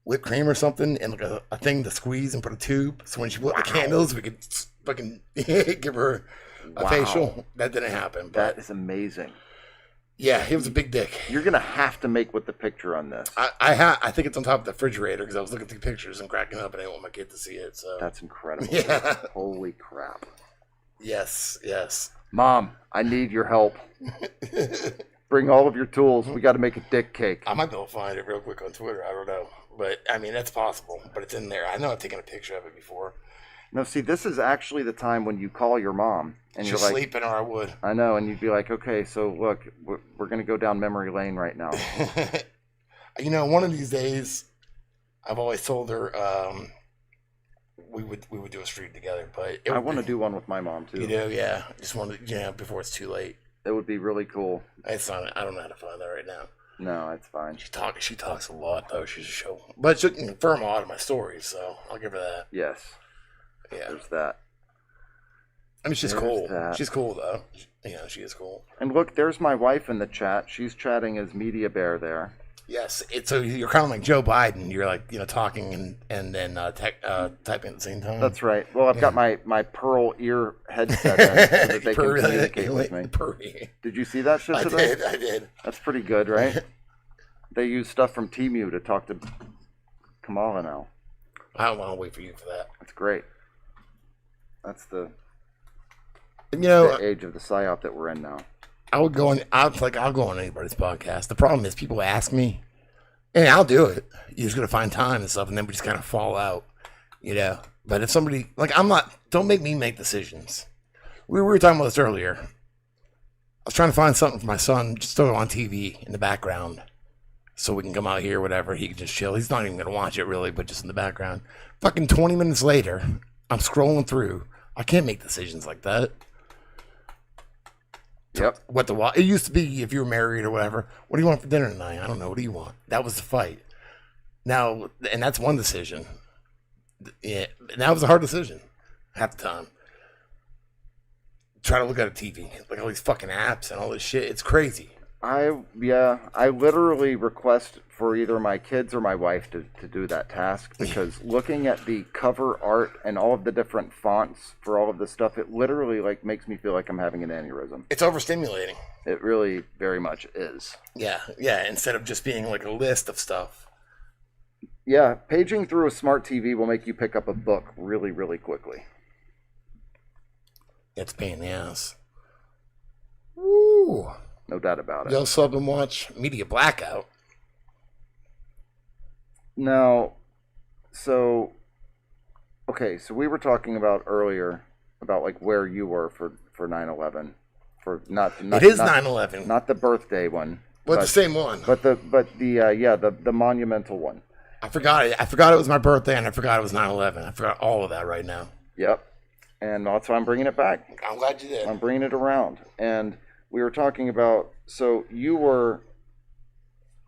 whipped cream or something and like a thing to squeeze and put a tube. So when she lit the candles, we could fucking give her a
Wow.
facial. That didn't happen. But
That is amazing.
yeah, he was a big dick.
You're gonna have to make with the picture on this.
I think it's on top of the refrigerator because I was looking through pictures and cracking up, and I didn't want my kid to see it. So
That's incredible.
Yeah.
Holy crap.
yes.
Mom, I need your help. Bring all of your tools. We got to make a dick cake.
I might be able to find it real quick on Twitter. I don't know, but I mean that's possible. But it's in there. I know I've taken a picture of it before.
No, see, this is actually the time when you call your mom and
She's
you're like,
sleeping, or I would.
I know, and you'd be like, okay, so look, we're gonna go down memory lane right now.
You know, one of these days, I've always told her we would do a stream together. But
I want to do one with my mom too.
You do, yeah. Just want to, before it's too late.
It would be really cool.
It's not. I don't know how to find that right now.
No, it's fine.
She talks a lot though. She's a show, but she can confirm a lot of my stories, so I'll give her that.
Yes.
Yeah.
There's that.
I mean, she's
There's
cool.
that.
She's cool though. Yeah, she is cool.
And look, there's my wife in the chat. She's chatting as Mediabear there.
Yes, so you're kind of like Joe Biden. You're like talking and then typing at the same time.
That's right. Well, I've got my Pearl ear headset in so that they can communicate with me.
Purry.
Did you see that shit today?
I did.
That's pretty good, right? They use stuff from Temu to talk to Kamala now.
I don't want to wait for you for that.
That's great. That's the
the
age of the psyop that we're in now.
I'll go on anybody's podcast. The problem is people ask me, and I'll do it. You're just gonna find time and stuff, and then we just kind of fall out, But if somebody don't make me make decisions. We were talking about this earlier. I was trying to find something for my son, just throw it on TV in the background, so we can come out here, whatever. He can just chill. He's not even gonna watch it really, but just in the background. Fucking 20 minutes later, I'm scrolling through. I can't make decisions like that.
Yep.
It used to be if you were married or whatever. What do you want for dinner tonight? I don't know. What do you want? That was the fight. Now, and that's one decision. Yeah, and that was a hard decision half the time. Try to look at a TV, like all these fucking apps and all this shit. It's crazy.
I literally request for either my kids or my wife to do that task, because looking at the cover art and all of the different fonts for all of this stuff, it literally makes me feel like I'm having an aneurysm.
It's overstimulating.
It really very much is.
Yeah. Instead of just being like a list of stuff.
Yeah, paging through a smart TV will make you pick up a book really, really quickly.
It's a pain in the ass. Woo.
No doubt about it.
Y'all sub and watch Media Blackout.
Now, so we were talking about earlier about where you were for 9/11, for not
it is 9/11,
not the birthday one,
but the same one,
but the monumental one.
I forgot it. I forgot it was my birthday, and I forgot it was 9/11. I forgot all of that right now.
Yep, and that's why I'm bringing it back.
I'm glad you did.
I'm bringing it around, and we were talking about. So you were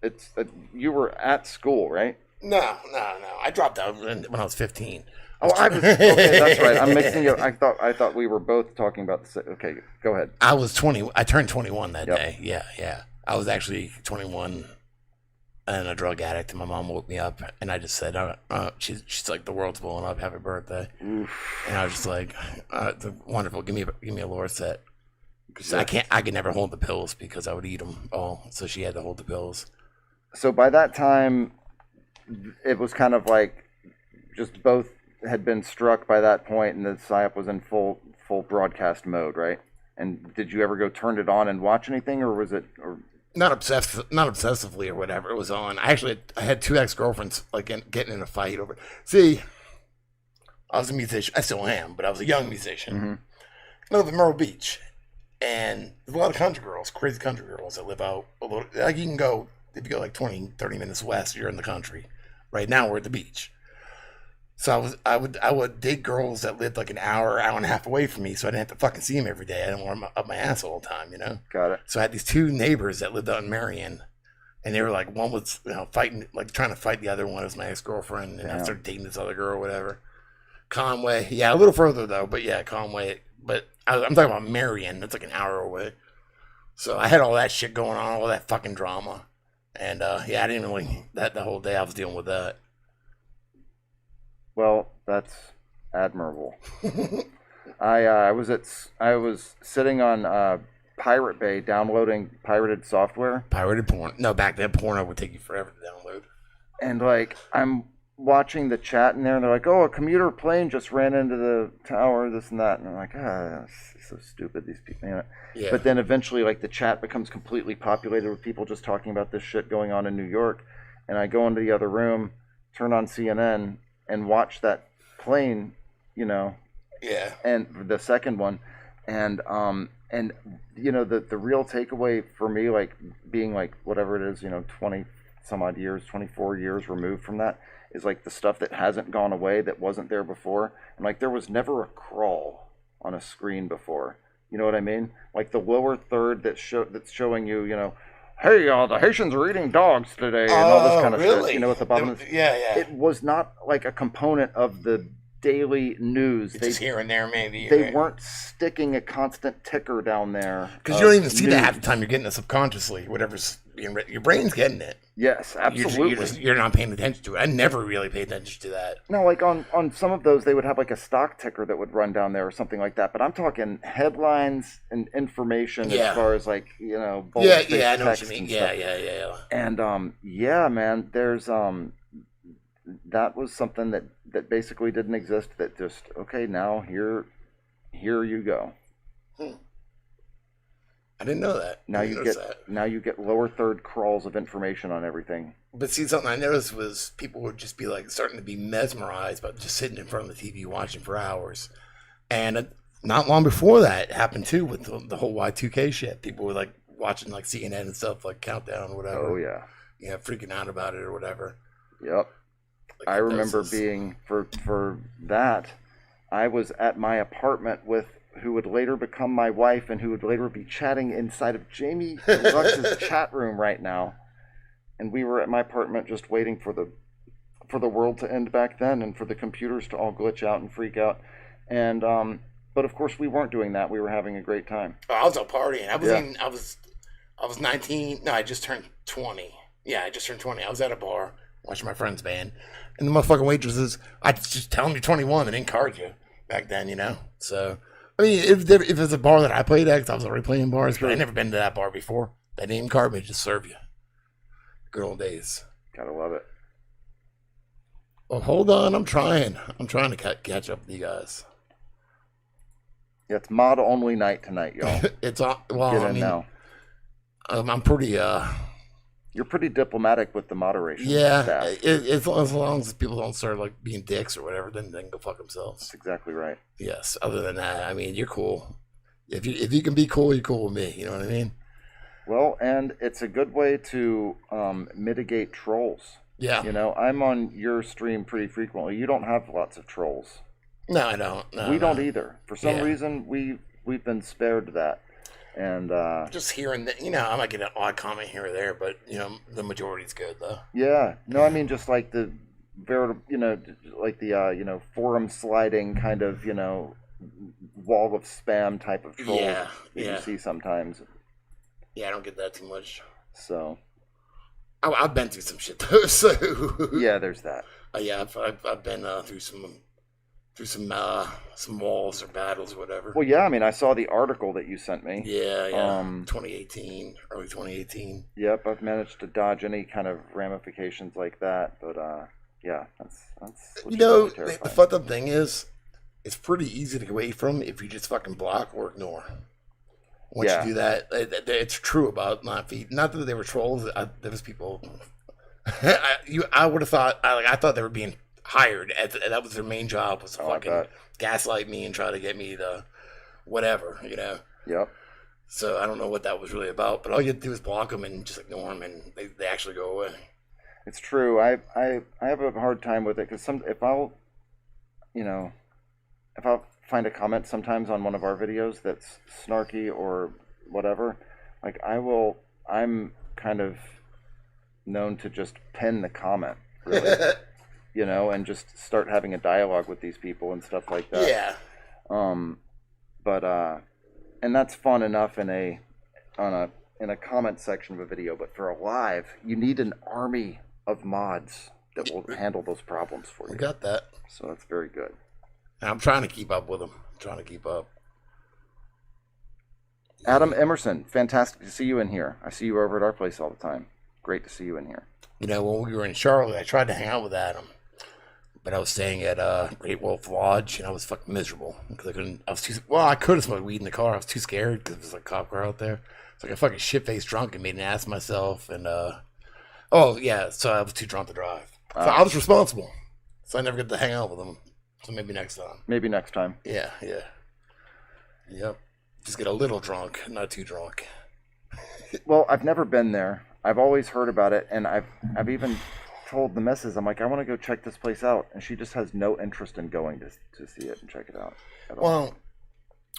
at school, right?
No. I dropped out when I was 15.
Okay, that's right. I'm mixing it. I thought we were both talking about the. Okay, go ahead.
I was 20. I turned 21 that day. Yeah. I was actually 21 and a drug addict, and my mom woke me up, and I just said, she's like, the world's blowing up. Happy birthday. Oof. And I was just like, wonderful. Give me a Lorcet. Because I could never hold the pills because I would eat them all. So she had to hold the pills.
So by that time, it was kind of like just both had been struck by that point, and the psyop was in full broadcast mode, right? And did you ever go turn it on and watch anything, or was it?
Not obsessively or whatever. It was on. I had two ex-girlfriends getting in a fight over. See, I was a musician. I still am, but I was a young musician.
Mm-hmm.
I live in Myrtle Beach. And there's a lot of country girls, crazy country girls that live out a little. You can go, if you go 20, 30 minutes west, you're in the country. Right now, we're at the beach. So I would date girls that lived an hour and a half away from me, so I didn't have to fucking see them every day. I didn't want them up my ass all the time,
Got it.
So I had these two neighbors that lived out in Marion, and they were one was fighting, trying to fight the other one as my ex-girlfriend, and I started dating this other girl or whatever. Conway, yeah, a little further though, but yeah, Conway. But I'm talking about Marion. That's an hour away. So I had all that shit going on, all that fucking drama. And, I didn't really, the whole day I was dealing with that.
Well, that's admirable. I was sitting on Pirate Bay downloading pirated software.
Pirated porn. No, back then porno would take you forever to download.
And like I'm watching the chat in there, and they're like, "Oh, a commuter plane just ran into the tower, this and that," and I'm like, that's so stupid, these people. You know?
Yeah.
But then eventually, like the chat becomes completely populated with people just talking about this shit going on in New York, and I go into the other room, turn on CNN, and watch that plane, you know.
Yeah.
And the second one, and you know the real takeaway for me, like being like whatever it is, you know, 20 some odd years, 24 years removed from that, is like the stuff that hasn't gone away that wasn't there before. And like there was never a crawl on a screen before. You know what I mean? Like the lower third that's showing you, you know, hey, the Haitians are eating dogs today, and all this kind of shit. You know, at the bottom of the,
yeah.
It was not like a component of the daily news.
Just here and there, maybe.
They weren't sticking a constant ticker down there.
Because you don't even see that half the time. You're getting it subconsciously. Whatever's being written, your brain's getting it.
Yes, absolutely.
You're not paying attention to it. I never really paid attention to that.
No, like on some of those, they would have like a stock ticker that would run down there or something like that. But I'm talking headlines and information as far as like, you know, bold-faced
I know what you
text
mean.
and
Yeah.
stuff. And yeah, man, there's that was something that basically didn't exist. That just okay, now here you go.
I didn't know that.
Now you get lower third crawls of information on everything.
But see, something I noticed was people would just be like starting to be mesmerized by just sitting in front of the TV watching for hours. And not long before that happened too with the whole Y2K shit. People were like watching like CNN and stuff, like Countdown or whatever.
Oh yeah.
Yeah, freaking out about it or whatever.
Yep. Like I remember being for that. I was at my apartment with who would later become my wife and who would later be chatting inside of Jamie Dlux's chat room right now. And we were at my apartment just waiting for the world to end back then and for the computers to all glitch out and freak out. And but of course we weren't doing that. We were having a great time.
Oh, I was out partying. I was 19. No, I just turned 20. Yeah, I just turned 20. I was at a bar watching my friend's band. And the motherfucking waitresses, I just tell them you're 21 and encourage you back then, you know? So, I mean, if it's a bar that I played at, 'cause I was already playing bars, but I'd never been to that bar before. They didn't even card me, just serve you. Good old days.
Gotta love it.
Well, hold on. I'm trying to catch up with you guys.
Yeah, it's mod only night tonight, y'all.
It's well,
Get in now.
I'm pretty
You're pretty diplomatic with the moderation.
Yeah,
staff.
as long as people don't start like being dicks or whatever, then they can go fuck themselves.
That's exactly right.
Yes. Other than that, I mean, you're cool. If you can be cool, you're cool with me. You know what I mean?
Well, and it's a good way to mitigate trolls.
Yeah.
You know, I'm on your stream pretty frequently. You don't have lots of trolls.
No, I don't. No,
we don't either. For some reason, we've been spared that. And
just hearing that, you know, I might get an odd comment here or there, but you know, the majority's good though.
Yeah, no, I mean just like the you know, like the you know, forum sliding kind of, you know, wall of spam type of trolls that you see sometimes.
Yeah, I don't get that too much.
So
I've been through some shit though. So
yeah, there's that.
Yeah, I've been through some walls or battles or whatever.
Well, yeah, I mean, I saw the article that you sent me.
Yeah. 2018, early 2018.
Yep, I've managed to dodge any kind of ramifications like that, but yeah, that's
you know, the fucked up thing is, it's pretty easy to get away from if you just fucking block or ignore. Once you do that, it's true about not that they were trolls. There was people. I would have thought. I thought they were being hired. That was their main job, was to fucking gaslight me and try to get me to whatever, you know.
Yep.
So I don't know what that was really about, but all you have to do is block them and just ignore them, and they actually go away.
It's true. I have a hard time with it because if I'll find a comment sometimes on one of our videos that's snarky or whatever, like I'm kind of known to just pen the comment, really. You know, and just start having a dialogue with these people and stuff like that.
Yeah.
But and that's fun enough in a comment section of a video, but for a live, you need an army of mods that will handle those problems for you.
I got that.
So that's very good.
And I'm trying to keep up with them. trying to keep up.
Adam Emerson, fantastic to see you in here. I see you over at our place all the time. Great to see you in here.
You know, when we were in Charlotte, I tried to hang out with Adam, but I was staying at Great Wolf Lodge, and I was fucking miserable because I couldn't. I was too. Well, I could have smoked weed in the car. I was too scared because there was like a cop car out there. It's like a fucking shit-faced drunk and made an ass of myself, and oh yeah, so I was too drunk to drive. So I was responsible. So I never get to hang out with him. So maybe next time.
Maybe next time.
Yeah. Yep. Just get a little drunk, not too drunk.
Well, I've never been there. I've always heard about it, and I've even told the missus, I'm like, I want to go check this place out, and she just has no interest in going to see it and check it out at all.
Well,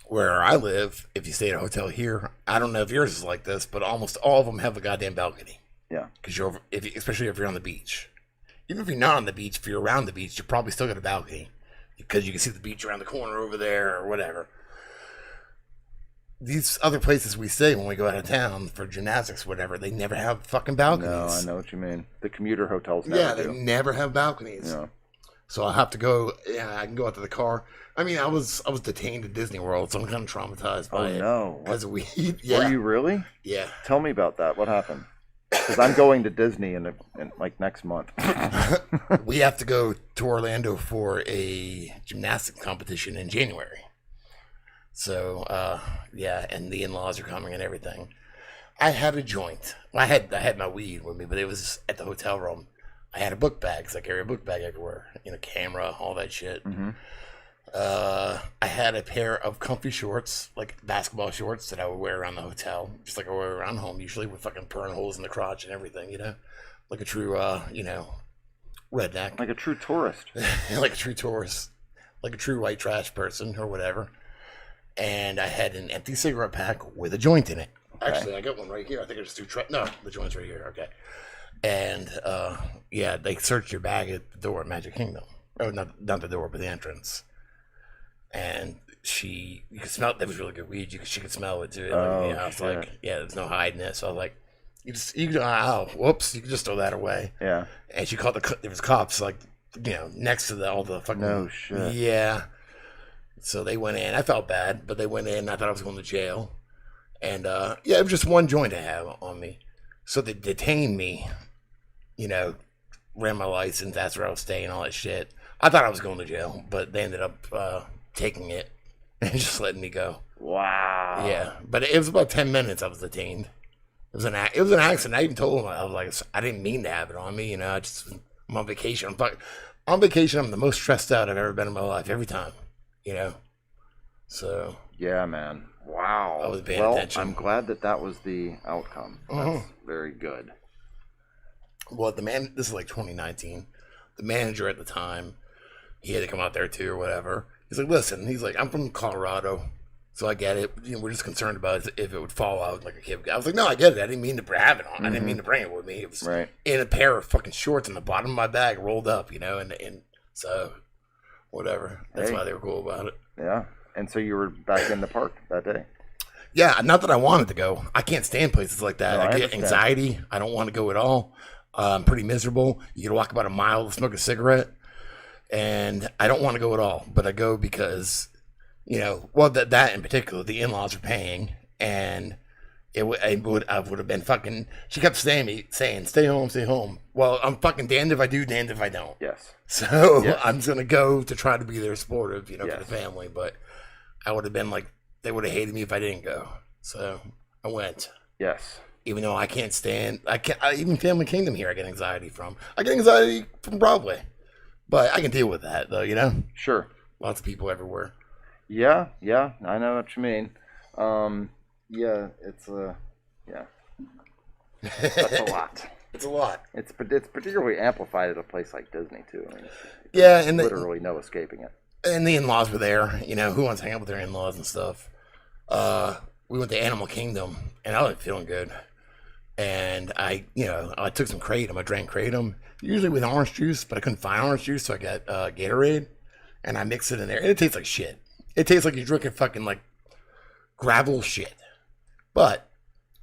where I live, if you stay at a hotel here, I don't know if yours is like this, but almost all of them have a goddamn balcony.
Yeah.
Because especially if you're on the beach. Even if you're not on the beach, if you're around the beach, you probably still got a balcony because you can see the beach around the corner over there or whatever. These other places we stay when we go out of town for gymnastics, whatever, they never have fucking balconies.
No, I know what you mean. The commuter hotels never do.
They never have balconies.
Yeah.
So I have to go. Yeah, I can go out to the car. I mean, I was detained at Disney World, so I'm kind of traumatized by it.
Oh no!
Because of weed. Yeah.
Were you really?
Yeah.
Tell me about that. What happened? Because I'm going to Disney in like next month.
We have to go to Orlando for a gymnastics competition in January. So, yeah, and the in-laws are coming and everything. I had a joint. I had my weed with me, but it was at the hotel room. I had a book bag, because I carry a book bag everywhere. You know, camera, all that shit.
Mm-hmm.
I had a pair of comfy shorts, like basketball shorts, that I would wear around the hotel, just like I wear around home, usually with fucking burn holes in the crotch and everything, you know? Like a true, redneck.
Like a true tourist.
Like a true tourist. Like a true white trash person or whatever. And I had an empty cigarette pack with a joint in it. Okay. Actually, I got one right here. I think I just no, the joint's right here. Okay. And yeah, they searched your bag at the door at Magic Kingdom. Oh, not the door, but the entrance. And you could smell it. That was really good weed. She could smell it too.
Oh,
I was like, yeah, there's no hiding this. So I was like, whoops, you can just throw that away.
Yeah.
And she called there was cops like, next to all the fucking.
No shit.
Yeah. So they went in. I felt bad, but they went in. I thought I was going to jail. And, yeah, it was just one joint I have on me. So they detained me, ran my license, that's where I was staying, all that shit. I thought I was going to jail, but they ended up taking it and just letting me go.
Wow.
Yeah, but it was about 10 minutes I was detained. It was an accident. I even told them, I was like, I didn't mean to have it on me, I'm on vacation. On vacation, I'm the most stressed out I've ever been in my life, every time. So
yeah, man. Wow.
I was paying attention.
I'm glad that was the outcome. That's very good.
Well, this is like 2019. The manager at the time, he had to come out there too or whatever. He's like, listen, I'm from Colorado, so I get it. We're just concerned about if it would fall out like a kid. I was like, no, I get it. I didn't mean to have it on. I didn't mean to bring it with me. It was in a pair of fucking shorts in the bottom of my bag, rolled up, and so whatever. That's why they were cool about it.
Yeah. And so you were back in the park that day?
Yeah, not that I wanted to go. I can't stand places like that.
No,
I get anxiety. I don't want to go at all. I'm pretty miserable. You can walk about a mile to smoke a cigarette, and I don't want to go at all. But I go because, that in particular, the in-laws are paying, and I would have been fucking. She kept saying, "Stay home, stay home." Well, I'm fucking damned if I do, damned if I don't.
Yes.
So I'm gonna go to try to be there supportive, for the family. But I would have been like, they would have hated me if I didn't go. So I went.
Yes.
Even though I can't stand, even Family Kingdom here, I get anxiety from. I get anxiety from Broadway, but I can deal with that though.
Sure.
Lots of people everywhere.
Yeah, I know what you mean. Yeah, it's that's a lot.
It's a lot.
It's particularly amplified at a place like Disney too. I mean,
and
literally no escaping it.
And the in-laws were there. Who wants to hang out with their in-laws and stuff? We went to Animal Kingdom, and I wasn't feeling good. And I took some Kratom. I drank Kratom, usually with orange juice, but I couldn't find orange juice, so I got Gatorade, and I mixed it in there. And it tastes like shit. It tastes like you're drinking fucking like gravel shit. And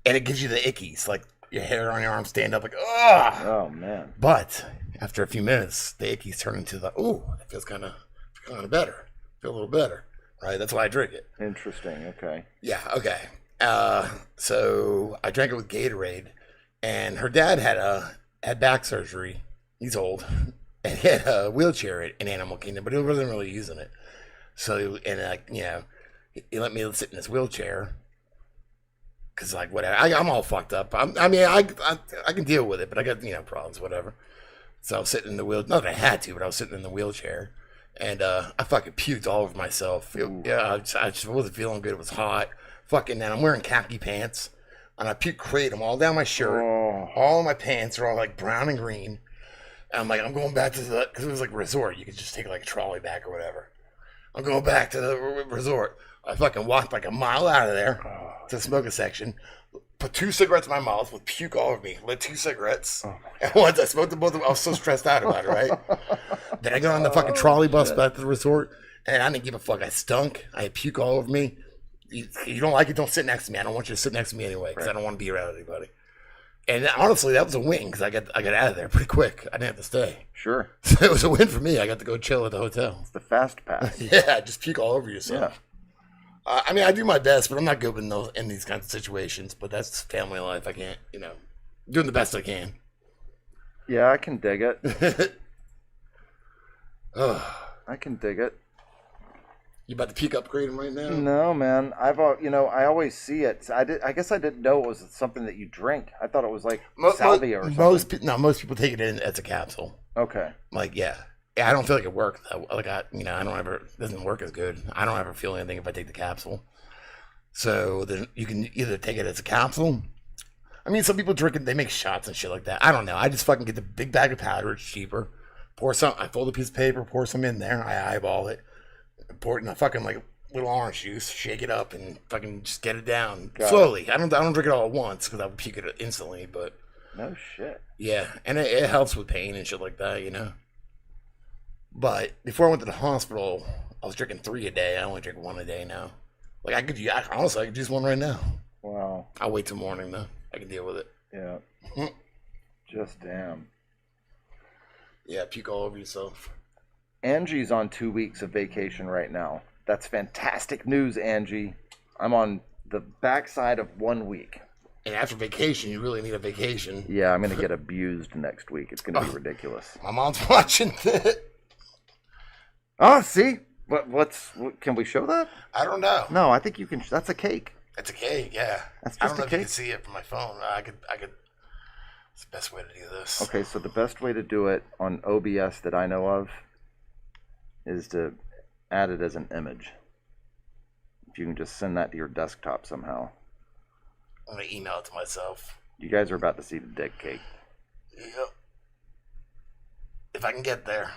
it gives you the ickies, like your hair on your arm stand up, like, ugh.
Oh, man.
But after a few minutes, the ickies turn into it feels kind of better. Feel a little better. right? That's why I drink it.
Interesting. Okay.
Yeah, okay. So I drank it with Gatorade, and her dad had back surgery. He's old, and he had a wheelchair in Animal Kingdom, but he wasn't really using it. So, and he let me sit in his wheelchair. Cause like whatever, I'm all fucked up. I can deal with it, but I got problems, whatever. So I was sitting in the wheel. Not that I had to, but I was sitting in the wheelchair, and I fucking puked all over myself. I just wasn't feeling good. It was hot. Fucking, and I'm wearing khaki pants, and I puked kratom all down my shirt. All of my pants are all like brown and green. And I'm like, I'm going back to because it was like a resort. You could just take like a trolley back or whatever. I'm going back to the resort. I fucking walked like a mile out of there to the smoking section, put 2 cigarettes in my mouth with puke all over me, lit 2 cigarettes. And once I smoked them both, I was so stressed out about it, right? Then I got on the fucking trolley bus back to the resort, and I didn't give a fuck. I stunk. I had puke all over me. You don't like it, don't sit next to me. I don't want you to sit next to me anyway, because I don't want to be around anybody. And honestly, that was a win, because I got out of there pretty quick. I didn't have to stay.
Sure.
So it was a win for me. I got to go chill at the hotel.
It's the fast pass.
Yeah, just puke all over yourself.
Yeah.
I mean, I do my best, but I'm not good in these kinds of situations. But that's family life. I can't, doing the best I can.
Yeah, I can dig it.
Oh,
I can dig it.
you about to peak upgrade him right now?
No, man. I always see it. I guess I didn't know it was something that you drink. I thought it was like salvia or something.
Most people take it in as a capsule.
Okay.
Like, yeah, I don't feel like it worked. Like I don't ever. It doesn't work as good. I don't ever feel anything if I take the capsule. So then you can either take it as a capsule. I mean, some people drink it. They make shots and shit like that. I don't know. I just fucking get the big bag of powder. It's cheaper. Pour some. I fold a piece of paper. Pour some in there. I eyeball it. Pour it in a fucking like little orange juice. Shake it up and fucking just get it down slowly. I don't drink it all at once because I would puke it instantly. But
no shit.
Yeah, and it helps with pain and shit like that. But before I went to the hospital, I was drinking 3 a day. I only drink 1 a day now. Like I could use one right now.
Wow.
I'll wait till morning though. I can deal with it.
Yeah. Just damn.
Yeah, puke all over yourself.
Angie's on 2 weeks of vacation right now. That's fantastic news, Angie. I'm on the backside of 1 week.
And after vacation, you really need a vacation.
Yeah, I'm going to get abused next week. It's going to be ridiculous.
My mom's watching it.
Oh, see? What, can we show that?
I don't know.
No, I think you can. That's a cake.
It's a cake, yeah.
That's
I
just
don't know
a
if you
cake.
can see it from my phone. I could. It's the best way to do this.
Okay, so the best way to do it on OBS that I know of is to add it as an image. If you can just send that to your desktop somehow.
I'm going to email it to myself.
You guys are about to see the dick cake.
Yep. If I can get there.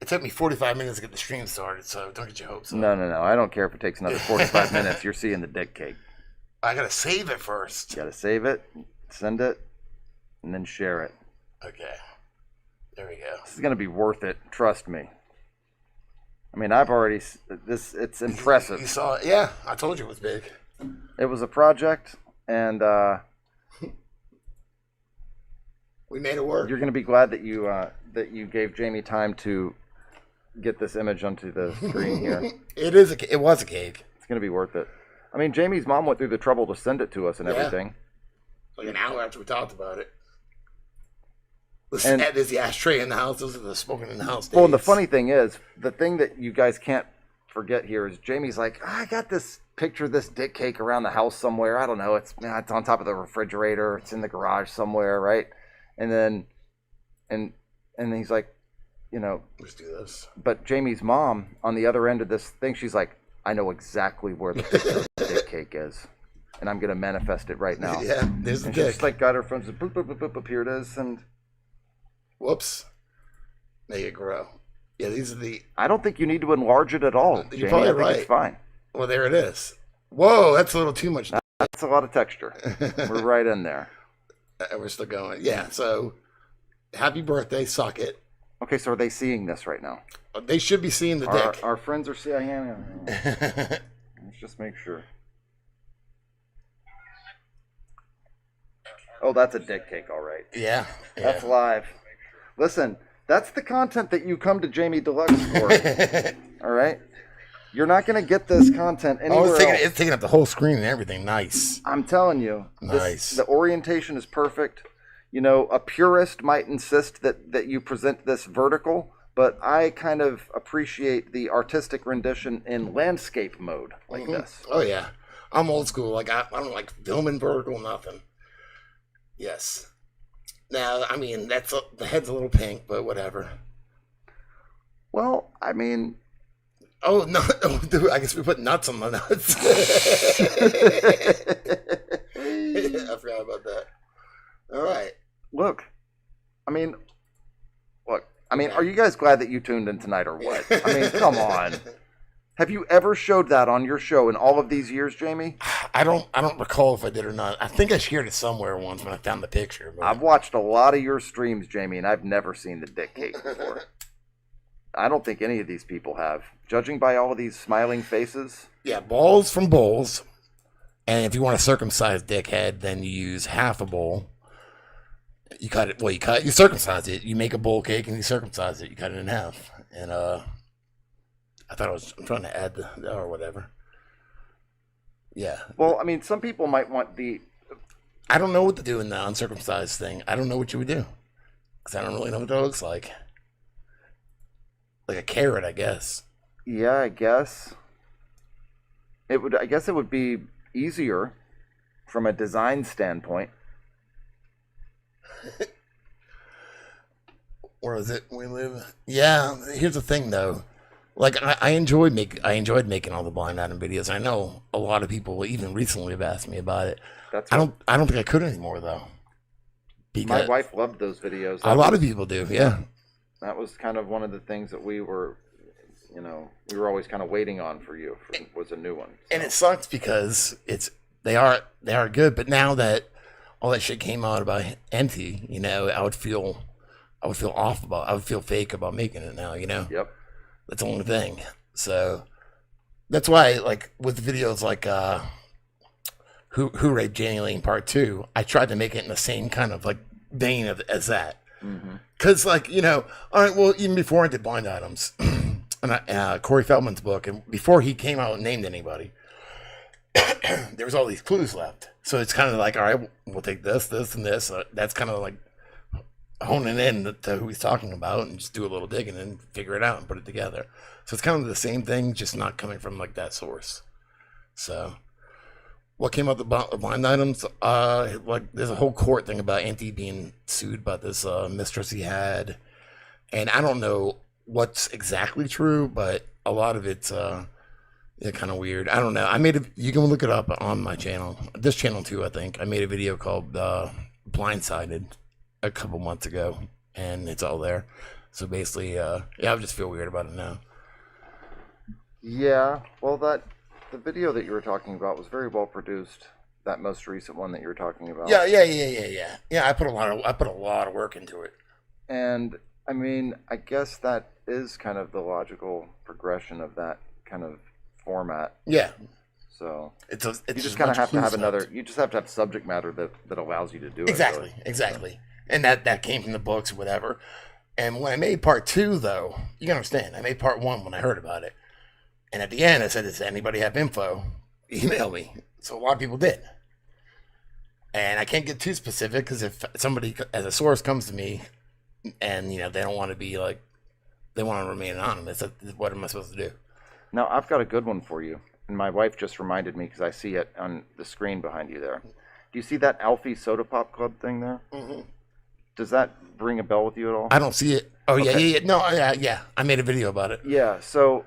It took me 45 minutes to get the stream started, so don't get your hopes up.
No. I don't care if it takes another 45 minutes. You're seeing the dick cake.
I got to save it first.
You got to save it, send it, and then share it.
Okay. There we go.
This is going to be worth it. Trust me. I mean, I've already... It's impressive.
You saw it? Yeah, I told you it was big.
It was a project, and
we made it work.
You're going to be glad that you gave Jamie time to get this image onto the screen here.
It was a cake.
It's going to be worth it. I mean, Jamie's mom went through the trouble to send it to us and everything.
Like an hour after we talked about it. There's the ashtray in the house. Those are the smoking in the house days.
Well, and the funny thing is, the thing that you guys can't forget here is Jamie's like, I got this picture of this dick cake around the house somewhere. I don't know. It's on top of the refrigerator. It's in the garage somewhere, right? And then, and he's like,
let's do this.
But Jamie's mom, on the other end of this thing, she's like, I know exactly where the picture of the dick cake is, and I'm gonna manifest it right now.
Yeah, there's the
and
dick.
She just like got her phone, said, boop, boop, boop, boop, boop, here it is, and
whoops, make it grow. Yeah, these are the.
I don't think you need to enlarge it at all.
You're
Jamie.
probably
I think
right.
It's fine.
Well, there it is. Whoa, that's a little too much.
That's a lot of texture. We're right in there.
We're still going. Yeah. So, happy birthday, suck it.
Okay, so are they seeing this right now?
They should be seeing the dick.
Our friends are seeing. Let's just make sure. Oh, that's a dick cake, all right.
Yeah.
That's live. Listen, that's the content that you come to Jamie Dlux for. All right? You're not going to get this content anywhere else.
It's taking up the whole screen and everything. Nice.
I'm telling you.
Nice.
The orientation is perfect. You know, a purist might insist that you present this vertical, but I kind of appreciate the artistic rendition in landscape mode like this.
Oh, yeah. I'm old school. Like, I don't like filming vertical, nothing. Yes. Now, I mean, the head's a little pink, but whatever.
Well, I mean...
Oh, no. Oh, dude, I guess we put nuts on the nuts. I forgot about that. All right.
Look, I mean, are you guys glad that you tuned in tonight or what? I mean, come on. Have you ever showed that on your show in all of these years, Jamie?
I don't recall if I did or not. I think I shared it somewhere once when I found the picture. But...
I've watched a lot of your streams, Jamie, and I've never seen the dick cake before. I don't think any of these people have. Judging by all of these smiling faces.
Yeah, balls from bowls. And if you want a circumcised dickhead, then you use half a bowl. You cut it. Well, you circumcise it. You make a bowl cake and you circumcise it. You cut it in half. And I thought I'm trying to add the or whatever. Yeah.
Well, I mean, some people might want the.
I don't know what to do in the uncircumcised thing. I don't know what you would do because I don't really know what that looks like. Like a carrot, I guess.
Yeah, I guess. It would. I guess it would be easier from a design standpoint.
Or is it we live? Yeah. Here's the thing, though. Like I enjoyed making all the blind item videos. I know a lot of people even recently have asked me about it. I don't think I could anymore though.
My wife loved those videos.
A lot of people do. Yeah.
That was kind of one of the things that we were always kind of waiting on for you. Was a new one. So.
And it sucks because they are good, but now that all that shit came out about empty, you know, I would feel fake about making it now, you know?
Yep.
That's the only thing. So that's why, like, with videos like Who Raped Janie Lane Part 2, I tried to make it in the same kind of, like, vein as that. Because, like, you know, all right, well, even before I did Blind Items, and Corey Feldman's book, and before he came out and named anybody, there was all these clues left. So it's kind of like, all right, we'll take this, and this. That's kind of like honing in to who he's talking about and just do a little digging and figure it out and put it together. So it's kind of the same thing, just not coming from like that source. So what came out the Blind Items? Like there's a whole court thing about Auntie being sued by this mistress he had, and I don't know what's exactly true, but a lot of it's kind of weird. I don't know. You can look it up on my channel, this channel too. I think I made a video called Blindsided a couple months ago, and it's all there. So basically, I just feel weird about it now.
Yeah, well, the video that you were talking about was very well produced. That most recent one that you were talking about.
Yeah. I put a lot of work into it.
And I mean, I guess that is kind of the logical progression of that kind of format.
Yeah.
So
you
just kind of have to have you just have to have subject matter that allows you to do it.
Exactly. And that came from the books or whatever. And when I made part 2, though, you can understand, I made part 1 when I heard about it. And at the end, I said, does anybody have info? Email me. So a lot of people did. And I can't get too specific because if somebody as a source comes to me and, you know, they don't want to be like, they want to remain anonymous, what am I supposed to do?
Now, I've got a good one for you. And my wife just reminded me because I see it on the screen behind you there. Do you see that Alfie Soda Pop Club thing there? Mm-hmm. Does that ring a bell with you at all?
I don't see it. Oh, okay. Yeah. No, yeah. I made a video about it.
Yeah, so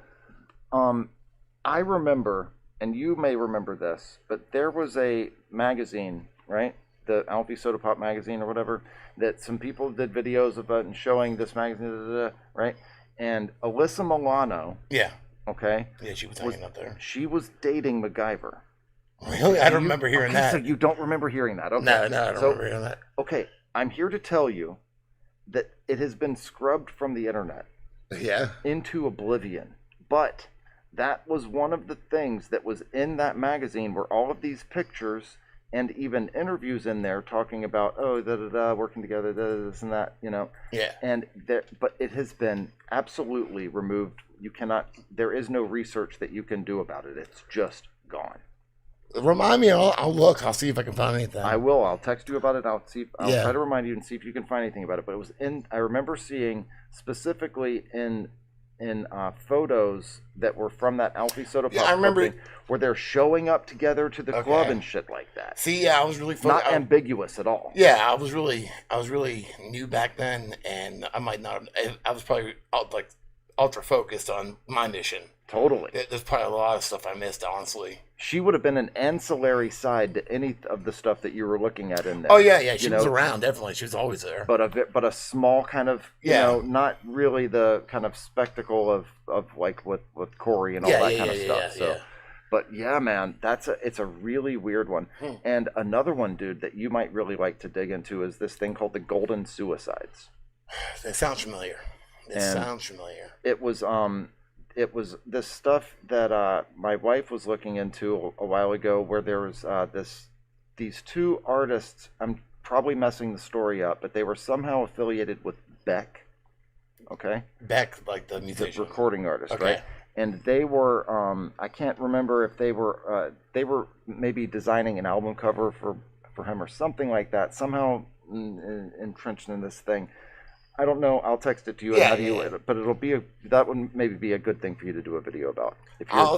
I remember, and you may remember this, but there was a magazine, right? The Alfie Soda Pop magazine or whatever, that some people did videos about and showing this magazine, right? And Alyssa Milano.
Yeah.
Okay.
Yeah, she was hanging up there.
She was dating MacGyver.
Really? I don't remember hearing that.
So you don't remember hearing that? Okay.
No, I don't remember hearing that.
Okay, I'm here to tell you that it has been scrubbed from the internet.
Yeah.
Into oblivion. But that was one of the things that was in that magazine were all of these pictures and even interviews in there talking about, working together, this and that, you know.
Yeah.
But it has been absolutely removed you cannot. There is no research that you can do about it. It's just gone.
Remind me. I'll look. I'll see if I can find anything.
I will. I'll text you about it. I'll
Yeah.
try to remind you and see if you can find anything about it. But it was in. I remember seeing specifically in photos that were from that Alfie Soda Pop
I remember
thing, where they're showing up together to the club and shit like that.
See, I was really
not ambiguous at all.
Yeah, I was really new back then, and I might not. I was probably like ultra focused on my mission.
Totally.
There's probably a lot of stuff I missed, honestly.
She would have been an ancillary side to any of the stuff that you were looking at in there.
Oh yeah, she was around, definitely. She was always there.
But a small kind of, not really the kind of spectacle of like with Corey and all that kind of stuff. So, but yeah, man, it's a really weird one. And another one, dude, that you might really like to dig into is this thing called the Golden Suicides.
That sounds familiar.
It was this stuff that my wife was looking into a while ago, where there was these two artists. I'm probably messing the story up, but they were somehow affiliated with Beck. Okay.
Beck, like the musician,
the recording artist, right? And they were I can't remember if they were maybe designing an album cover for him or something like that. Somehow entrenched in this thing. I don't know. I'll text it to you but it'll be that would maybe be a good thing for you to do a video about